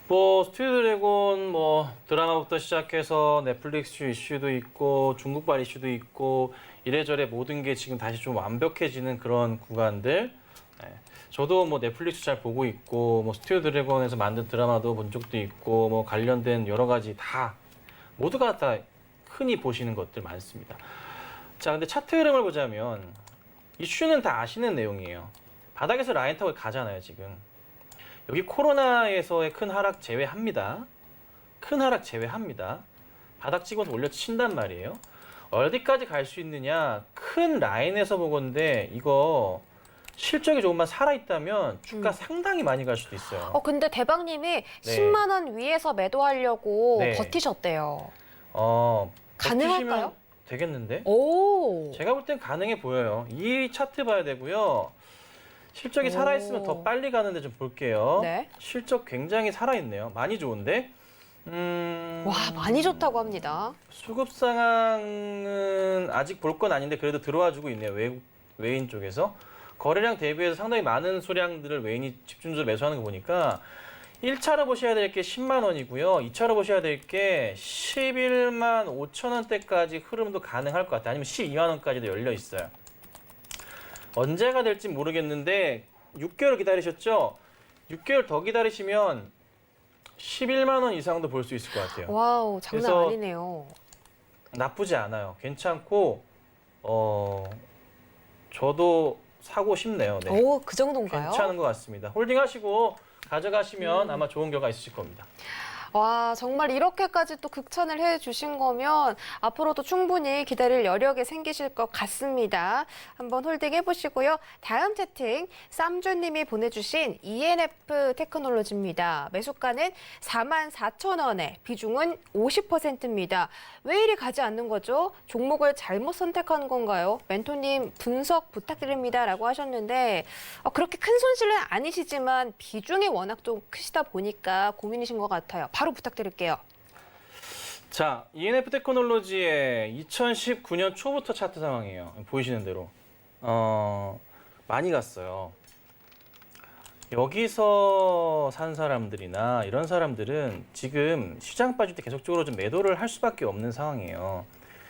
뭐 스튜디오 드래곤 뭐 드라마부터 시작해서 넷플릭스 이슈도 있고 중국발 이슈도 있고 이래저래 모든 게 지금 다시 좀 완벽해지는 그런 구간들. 네. 저도 뭐 넷플릭스 잘 보고 있고 뭐 스튜디오 드래곤에서 만든 드라마도 본 적도 있고 뭐 관련된 여러 가지 다 모두가 다 흔히 보시는 것들 많습니다. 자, 근데 차트 흐름을 보자면 이슈는 다 아시는 내용이에요. 바닥에서 라인 타고 가잖아요, 지금. 여기 코로나에서의 큰 하락 제외합니다. 큰 하락 제외합니다. 바닥 찍어서 올려친단 말이에요. 어디까지 갈 수 있느냐? 큰 라인에서 보건데 이거 실적이 조금만 살아있다면 주가 상당히 많이 갈 수도 있어요. 근데 대박님이 10만 원 위에서 매도하려고 네. 버티셨대요. 버티시면 가능할까요? 되겠는데? 오. 제가 볼 땐 가능해 보여요. 이 차트 봐야 되고요. 실적이 살아있으면 더 빨리 가는데 좀 볼게요. 네. 실적 굉장히 살아있네요. 많이 좋은데? 와, 많이 좋다고 합니다. 수급 상황은 아직 볼 건 아닌데 그래도 들어와주고 있네요. 외인 쪽에서. 거래량 대비해서 상당히 많은 수량들을 외인이 집중적으로 매수하는 거 보니까 1차로 보셔야 될 게 10만 원이고요. 2차로 보셔야 될 게 11만 5천 원대까지 흐름도 가능할 것 같아요. 아니면 12만 원까지도 열려 있어요. 언제가 될지 모르겠는데 6개월 기다리셨죠? 6개월 더 기다리시면 11만 원 이상도 볼 수 있을 것 같아요. 와우, 장난 그래서 아니네요. 나쁘지 않아요. 괜찮고 저도 사고 싶네요. 네. 오, 그 정도인가요? 괜찮은 것 같습니다. 홀딩하시고 가져가시면 아마 좋은 결과 있으실 겁니다. 와, 정말 이렇게까지 또 극찬을 해주신 거면 앞으로도 충분히 기다릴 여력이 생기실 것 같습니다. 한번 홀딩 해보시고요. 다음 채팅, 쌈주님이 보내주신 ENF 테크놀로지입니다. 매수가는 44,000원에 비중은 50%입니다. 왜 이리 가지 않는 거죠? 종목을 잘못 선택한 건가요? 멘토님 분석 부탁드립니다. 라고 하셨는데 그렇게 큰 손실은 아니시지만 비중이 워낙 좀 크시다 보니까 고민이신 것 같아요. 바로 부탁드릴게요. 자, ENF 테크놀로지의 2019년 초부터 차트 상황이에요. 보이시는 대로. 많이 갔어요. 여기서 산 사람들이나 이런 사람들은 지금 시장 빠질 때 계속적으로 좀 매도를 할 수밖에 없는 상황이에요.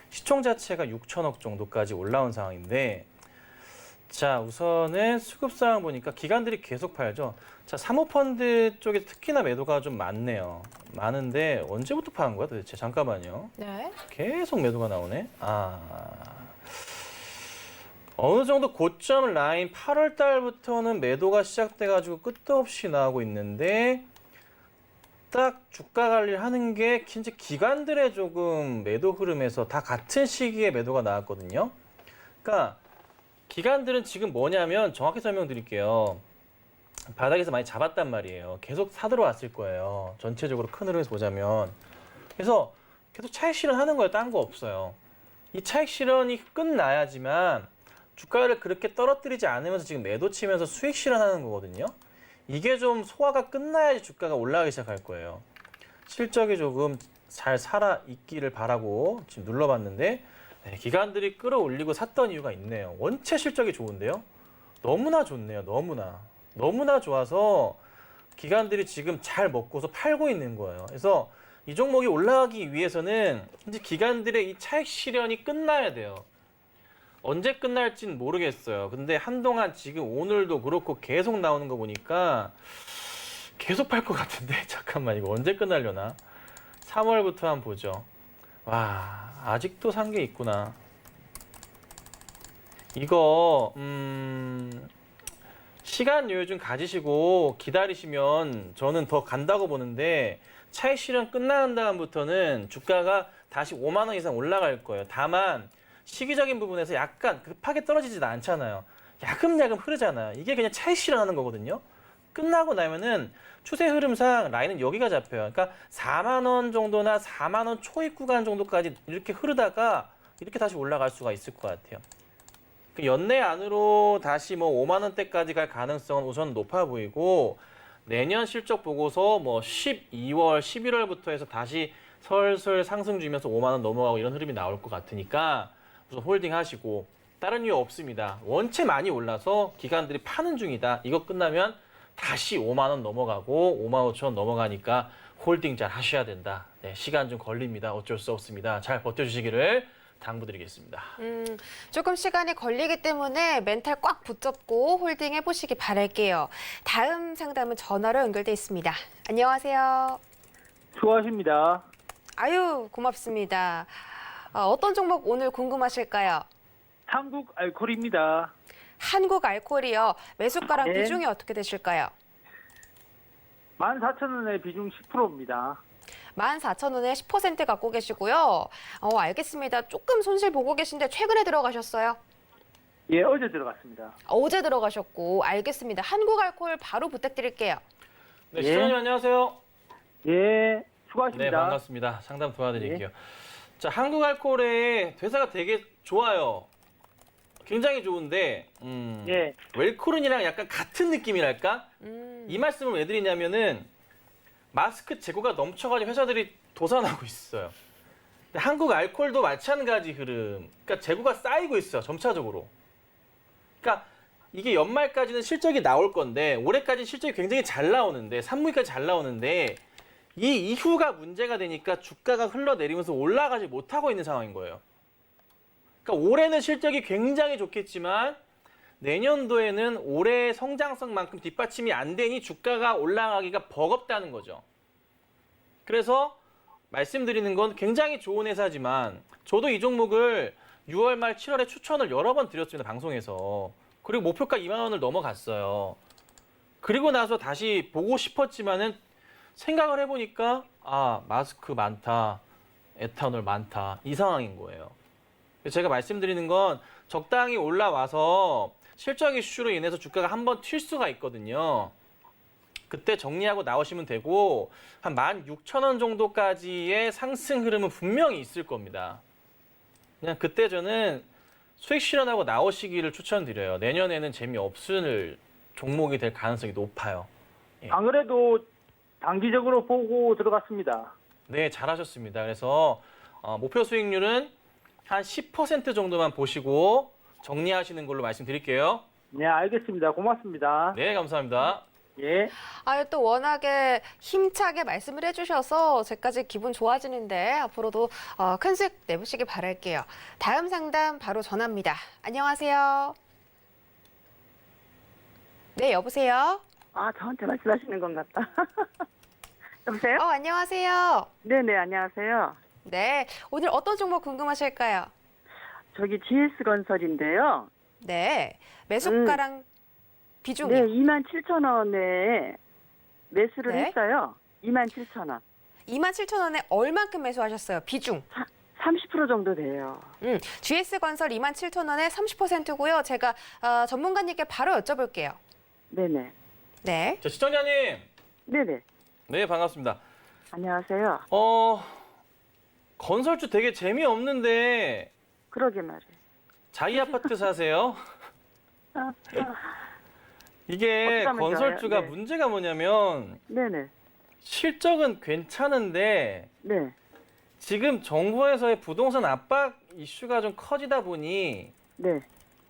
시총 자체가 6천억 정도까지 올라온 상황인데 자, 우선은 수급 상황 보니까 기관들이 계속 팔죠. 자, 사모펀드 쪽에 특히나 매도가 좀 많네요. 많은데 언제부터 파는 거야 도대체? 잠깐만요. 네. 계속 매도가 나오네. 어느 정도 고점 라인 8월 달부터는 매도가 시작돼가지고 끝도 없이 나오고 있는데 딱 주가 관리를 하는 게 진짜 기관들의 조금 매도 흐름에서 다 같은 시기에 매도가 나왔거든요. 그러니까 기관들은 지금 뭐냐면 정확히 설명드릴게요. 바닥에서 많이 잡았단 말이에요. 계속 사들어왔을 거예요. 전체적으로 큰 흐름에서 보자면. 그래서 계속 차익 실현하는 거예요. 딴 거 없어요. 이 차익 실현이 끝나야지만 주가를 그렇게 떨어뜨리지 않으면서 지금 매도 치면서 수익 실현하는 거거든요. 이게 좀 소화가 끝나야지 주가가 올라가기 시작할 거예요. 실적이 조금 잘 살아있기를 바라고 지금 눌러봤는데 네, 기관들이 끌어올리고 샀던 이유가 있네요. 원체 실적이 좋은데요. 너무나 좋네요. 너무나 좋아서 기관들이 지금 잘 먹고서 팔고 있는 거예요. 그래서 이 종목이 올라가기 위해서는 이제 기관들의 이 차익 실현이 끝나야 돼요. 언제 끝날지는 모르겠어요. 근데 한동안 지금 오늘도 그렇고 계속 나오는 거 보니까 계속 팔 것 같은데 잠깐만 이거 언제 끝나려나? 3월부터 한번 보죠. 와, 아직도 산 게 있구나. 이거 시간 여유 좀 가지시고 기다리시면 저는 더 간다고 보는데 차익 실현 끝나는 다음부터는 주가가 다시 5만 원 이상 올라갈 거예요. 다만 시기적인 부분에서 약간 급하게 떨어지지는 않잖아요. 야금야금 흐르잖아요. 이게 그냥 차익 실현하는 거거든요. 끝나고 나면은 추세 흐름상 라인은 여기가 잡혀요. 그러니까 4만 원 정도나 4만 원 초입 구간 정도까지 이렇게 흐르다가 이렇게 다시 올라갈 수가 있을 것 같아요. 그 연내 안으로 다시 뭐 5만 원대까지 갈 가능성은 우선 높아 보이고 내년 실적 보고서 뭐 12월, 11월부터 해서 다시 슬슬 상승 주면서 5만 원 넘어가고 이런 흐름이 나올 것 같으니까 우선 홀딩 하시고 다른 이유 없습니다. 원체 많이 올라서 기관들이 파는 중이다. 이거 끝나면 다시 5만 원 넘어가고 5만 5천 원 넘어가니까 홀딩 잘 하셔야 된다. 네, 시간 좀 걸립니다. 어쩔 수 없습니다. 잘 버텨주시기를 당부드리겠습니다. 조금 시간이 걸리기 때문에 멘탈 꽉 붙잡고 홀딩 해보시기 바랄게요. 다음 상담은 전화로 연결돼 있습니다. 안녕하세요. 수고하십니다. 아유, 고맙습니다. 어떤 종목 오늘 궁금하실까요? 한국 알콜입니다. 한국 알코올이요. 매수가랑 네. 비중이 어떻게 되실까요? 14,000원에 비중 10%입니다. 14,000원에 10% 갖고 계시고요. 알겠습니다. 조금 손실 보고 계신데 최근에 들어가셨어요? 예, 어제 들어갔습니다. 어제 들어가셨고 알겠습니다. 한국 알코올 바로 부탁드릴게요. 네, 예. 시청자님 안녕하세요. 예, 수고하십니다. 네, 반갑습니다. 상담 도와드릴게요. 자, 한국 알코올의 대사가 되게 좋아요. 굉장히 좋은데 예, 웰코른이랑 약간 같은 느낌이랄까? 이 말씀을 왜 드리냐면은 마스크 재고가 넘쳐가지고 회사들이 도산하고 있어요. 근데 한국 알코올도 마찬가지 흐름. 그러니까 재고가 쌓이고 있어요. 점차적으로. 그러니까 이게 연말까지는 실적이 나올 건데 올해까지 실적이 굉장히 잘 나오는데 산무기까지 잘 나오는데 이 이후가 문제가 되니까 주가가 흘러내리면서 올라가지 못하고 있는 상황인 거예요. 그러니까 올해는 실적이 굉장히 좋겠지만 내년도에는 올해의 성장성만큼 뒷받침이 안 되니 주가가 올라가기가 버겁다는 거죠. 그래서 말씀드리는 건 굉장히 좋은 회사지만 저도 이 종목을 6월 말 7월에 추천을 여러 번 드렸습니다. 방송에서. 그리고 목표가 2만 원을 넘어갔어요. 그리고 나서 다시 보고 싶었지만은 생각을 해보니까 마스크 많다, 에탄올 많다 이 상황인 거예요. 그래서 제가 말씀드리는 건 적당히 올라와서 실적 이슈로 인해서 주가가 한번 튈 수가 있거든요. 그때 정리하고 나오시면 되고 한 16,000원 정도까지의 상승 흐름은 분명히 있을 겁니다. 그냥 그때 저는 수익 실현하고 나오시기를 추천드려요. 내년에는 재미없을 종목이 될 가능성이 높아요. 안 그래도 단기적으로 보고 들어갔습니다. 네, 잘하셨습니다. 그래서 목표 수익률은 한 10% 정도만 보시고 정리하시는 걸로 말씀드릴게요. 네, 알겠습니다. 고맙습니다. 네, 감사합니다. 예. 또 워낙에 힘차게 말씀을 해주셔서 제까지 기분 좋아지는데 앞으로도 큰 수익 내보시길 바랄게요. 다음 상담 바로 전화입니다. 안녕하세요. 네, 여보세요? 저한테 말씀하시는 건 같다. 여보세요? 안녕하세요. 네네, 안녕하세요. 네, 오늘 어떤 종목 궁금하실까요? 저기 GS건설인데요. 네, 매수가랑 비중이. 네, 27,000원에 매수를 네. 했어요. 27,000원. 27,000원에 얼만큼 매수하셨어요? 비중. 30% 정도 돼요. GS건설 27,000원에 30%고요. 제가 전문가님께 바로 여쭤볼게요. 네네. 네. 자, 시청자님. 네네. 네, 반갑습니다. 안녕하세요. 건설주 되게 재미없는데 그러게 말이에요. 자이 아파트 사세요? 이게 어떻게 하면 건설주가 좋아요? 네. 문제가 뭐냐면 네네. 실적은 괜찮은데 네. 지금 정부에서의 부동산 압박 이슈가 좀 커지다 보니 네.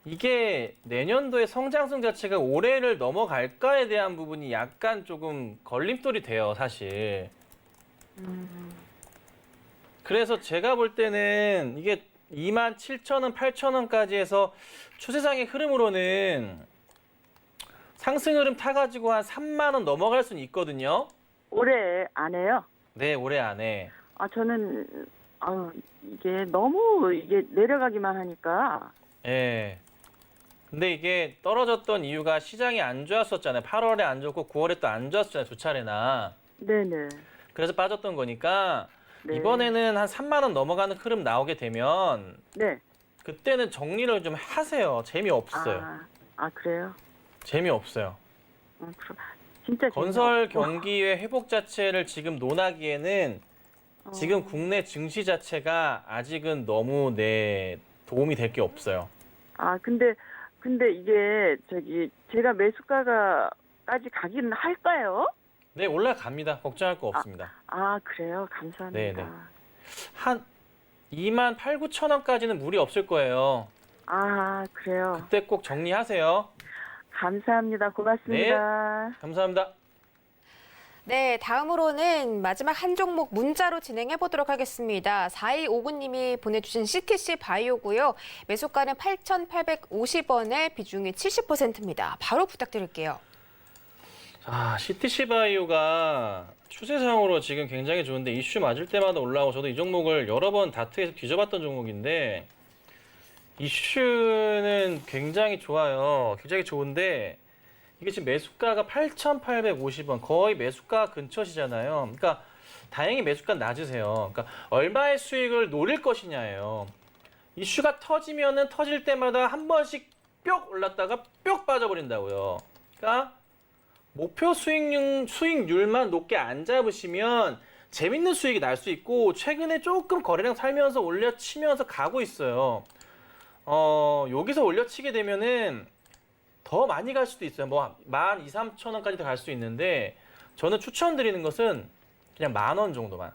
이게 내년도의 성장성 자체가 올해를 넘어갈까에 대한 부분이 약간 조금 걸림돌이 돼요, 사실. 그래서 제가 볼 때는 이게 27,000원, 8,000원까지 해서 추세상의 흐름으로는 상승 흐름 타가지고 한 3만 원 넘어갈 수는 있거든요. 올해 안 해요? 네, 올해 안에. 저는, 이게 너무 내려가기만 하니까. 예. 근데 이게 떨어졌던 이유가 시장이 안 좋았었잖아요. 8월에 안 좋고 9월에 또 안 좋았잖아요. 두 차례나. 네네. 그래서 빠졌던 거니까 네. 이번에는 한 3만 원 넘어가는 흐름 나오게 되면 네. 그때는 정리를 좀 하세요. 재미없어요. 그래요? 재미없어요. 진짜 건설 재미없고. 경기의 회복 자체를 지금 논하기에는 지금 국내 증시 자체가 아직은 너무 도움이 될 게 없어요. 근데 이게 제가 매수가까지 가기는 할까요? 네, 올라갑니다. 걱정할 거 없습니다. 그래요. 감사합니다. 네네. 한 2만 8, 9천 원까지는 무리 없을 거예요. 그래요. 그때 꼭 정리하세요. 감사합니다. 고맙습니다. 감사합니다. 네, 다음으로는 마지막 한 종목 문자로 진행해 보도록 하겠습니다. 4259님이 보내주신 CTC 바이오고요. 매수가는 8,850원에 비중이 70%입니다. 바로 부탁드릴게요. CTC 바이오가 추세상으로 지금 굉장히 좋은데 이슈 맞을 때마다 올라오고 저도 이 종목을 여러 번 다트에서 뒤져봤던 종목인데 이슈는 굉장히 좋아요. 굉장히 좋은데 이게 지금 매수가가 8,850원, 거의 매수가 근처시잖아요. 그러니까 다행히 매수가 낮으세요. 그러니까 얼마의 수익을 노릴 것이냐예요. 이슈가 터지면은 터질 때마다 한 번씩 뿅 올랐다가 뿅 빠져버린다고요. 그러니까 목표 수익률만 높게 안 잡으시면 재밌는 수익이 날 수 있고 최근에 조금 거래량 살면서 올려치면서 가고 있어요. 여기서 올려치게 되면은 더 많이 갈 수도 있어요. 뭐 12,000, 13,000원까지도 갈 수 있는데 저는 추천드리는 것은 그냥 10,000원 정도만.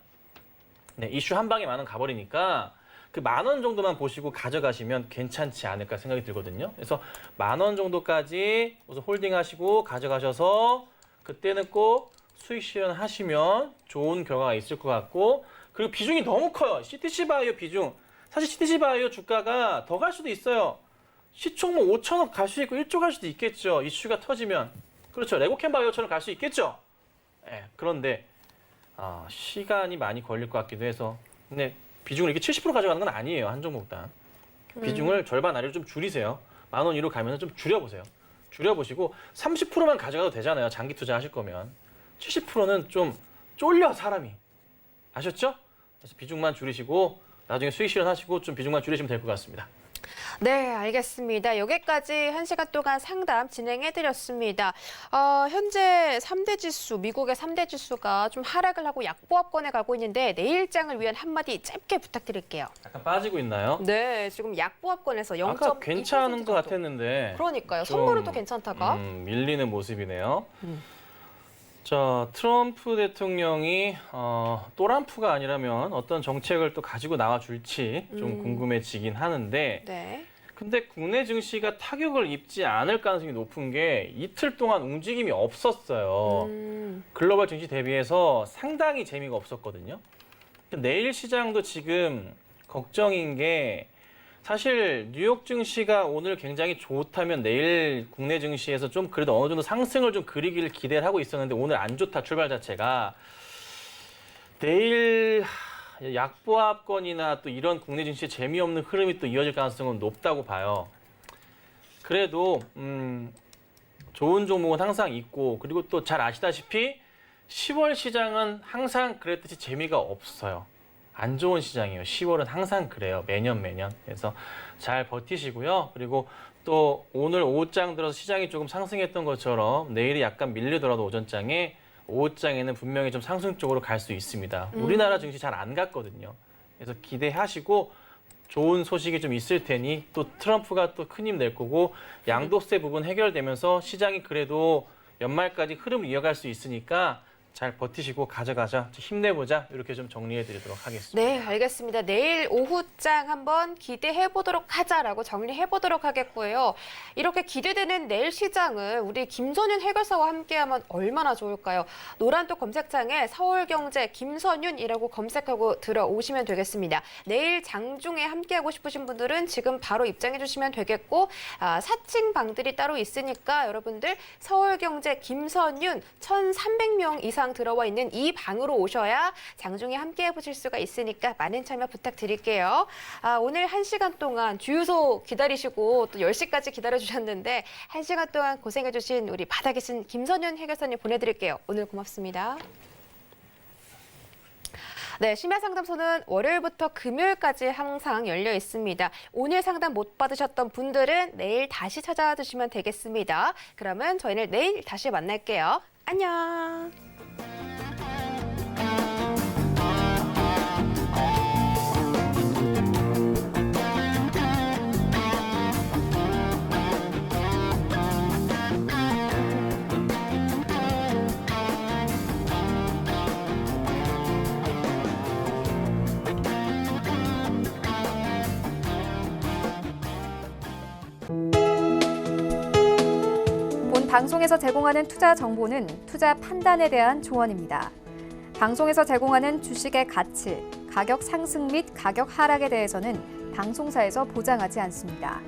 네, 이슈 한 방에 10,000원 가버리니까 그 10,000원 정도만 보시고 가져가시면 괜찮지 않을까 생각이 들거든요. 그래서 10,000원 정도까지 우선 홀딩하시고 가져가셔서 그때는 꼭 수익 실현하시면 좋은 결과가 있을 것 같고 그리고 비중이 너무 커요. CTC 바이오 비중. 사실 CTC 바이오 주가가 더 갈 수도 있어요. 시총 뭐 5천억 갈 수 있고 1조 갈 수도 있겠죠. 이슈가 터지면. 그렇죠. 레고캠 바이오처럼 갈 수 있겠죠. 네, 그런데 시간이 많이 걸릴 것 같기도 해서 근데 비중을 이렇게 70% 가져가는 건 아니에요. 한 종목당. 비중을 절반 아래로 좀 줄이세요. 10,000원 위로 가면 좀 줄여보세요. 줄여보시고 30%만 가져가도 되잖아요. 장기 투자하실 거면. 70%는 좀 쫄려 사람이. 아셨죠? 그래서 비중만 줄이시고 나중에 수익 실현하시고 좀 비중만 줄이시면 될 것 같습니다. 네, 알겠습니다. 여기까지 1시간 동안 상담 진행해드렸습니다. 현재 3대 지수, 미국의 3대 지수가 좀 하락을 하고 약보합권에 가고 있는데 내일장을 위한 한마디 짧게 부탁드릴게요. 약간 빠지고 있나요? 네, 지금 약보합권에서 0.2% 아까 괜찮은 것 정도. 같았는데 그러니까요. 좀, 선물은 또 괜찮다가. 밀리는 모습이네요. 자, 트럼프 대통령이 또람프가 아니라면 어떤 정책을 또 가지고 나와줄지 좀 궁금해지긴 하는데 네. 근데 국내 증시가 타격을 입지 않을 가능성이 높은 게 이틀 동안 움직임이 없었어요. 글로벌 증시 대비해서 상당히 재미가 없었거든요. 내일 시장도 지금 걱정인 게 사실 뉴욕 증시가 오늘 굉장히 좋다면 내일 국내 증시에서 좀 그래도 어느 정도 상승을 좀 그리기를 기대를 하고 있었는데 오늘 안 좋다 출발 자체가 내일 약보합권이나 또 이런 국내 증시의 재미없는 흐름이 또 이어질 가능성은 높다고 봐요. 그래도 좋은 종목은 항상 있고 그리고 또 잘 아시다시피 10월 시장은 항상 그랬듯이 재미가 없어요. 안 좋은 시장이에요. 10월은 항상 그래요. 매년. 그래서 잘 버티시고요. 그리고 또 오늘 오후장 들어서 시장이 조금 상승했던 것처럼 내일이 약간 밀리더라도 오전장에 오후장에는 분명히 좀 상승 쪽으로 갈 수 있습니다. 우리나라 증시 잘 안 갔거든요. 그래서 기대하시고 좋은 소식이 좀 있을 테니 또 트럼프가 또 큰 힘 낼 거고 양도세 부분 해결되면서 시장이 그래도 연말까지 흐름을 이어갈 수 있으니까 잘 버티시고 가져가자, 힘내보자 이렇게 좀 정리해드리도록 하겠습니다. 네, 알겠습니다. 내일 오후장 한번 기대해보도록 하자라고 정리해보도록 하겠고요. 이렇게 기대되는 내일 시장을 우리 김선윤 해결사와 함께하면 얼마나 좋을까요? 노란톡 검색창에 서울경제 김선윤이라고 검색하고 들어오시면 되겠습니다. 내일 장중에 함께하고 싶으신 분들은 지금 바로 입장해주시면 되겠고 사칭방들이 따로 있으니까 여러분들 서울경제 김선윤 1,300명 이상 들어와 있는 이 방으로 오셔야 장중에 함께 해보실 수가 있으니까 많은 참여 부탁드릴게요. 오늘 1시간 동안 주유소 기다리시고 또 10시까지 기다려주셨는데 1시간 동안 고생해주신 우리 바닥에 계신 김선윤 해결사님 보내드릴게요. 오늘 고맙습니다. 네, 심야상담소는 월요일부터 금요일까지 항상 열려 있습니다. 오늘 상담 못 받으셨던 분들은 내일 다시 찾아와 주시면 되겠습니다. 그러면 저희는 내일 다시 만날게요. 안녕. 본 방송에서 제공하는 투자 정보는 투자 판단에 대한 조언입니다. 방송에서 제공하는 주식의 가치, 가격 상승 및 가격 하락에 대해서는 방송사에서 보장하지 않습니다.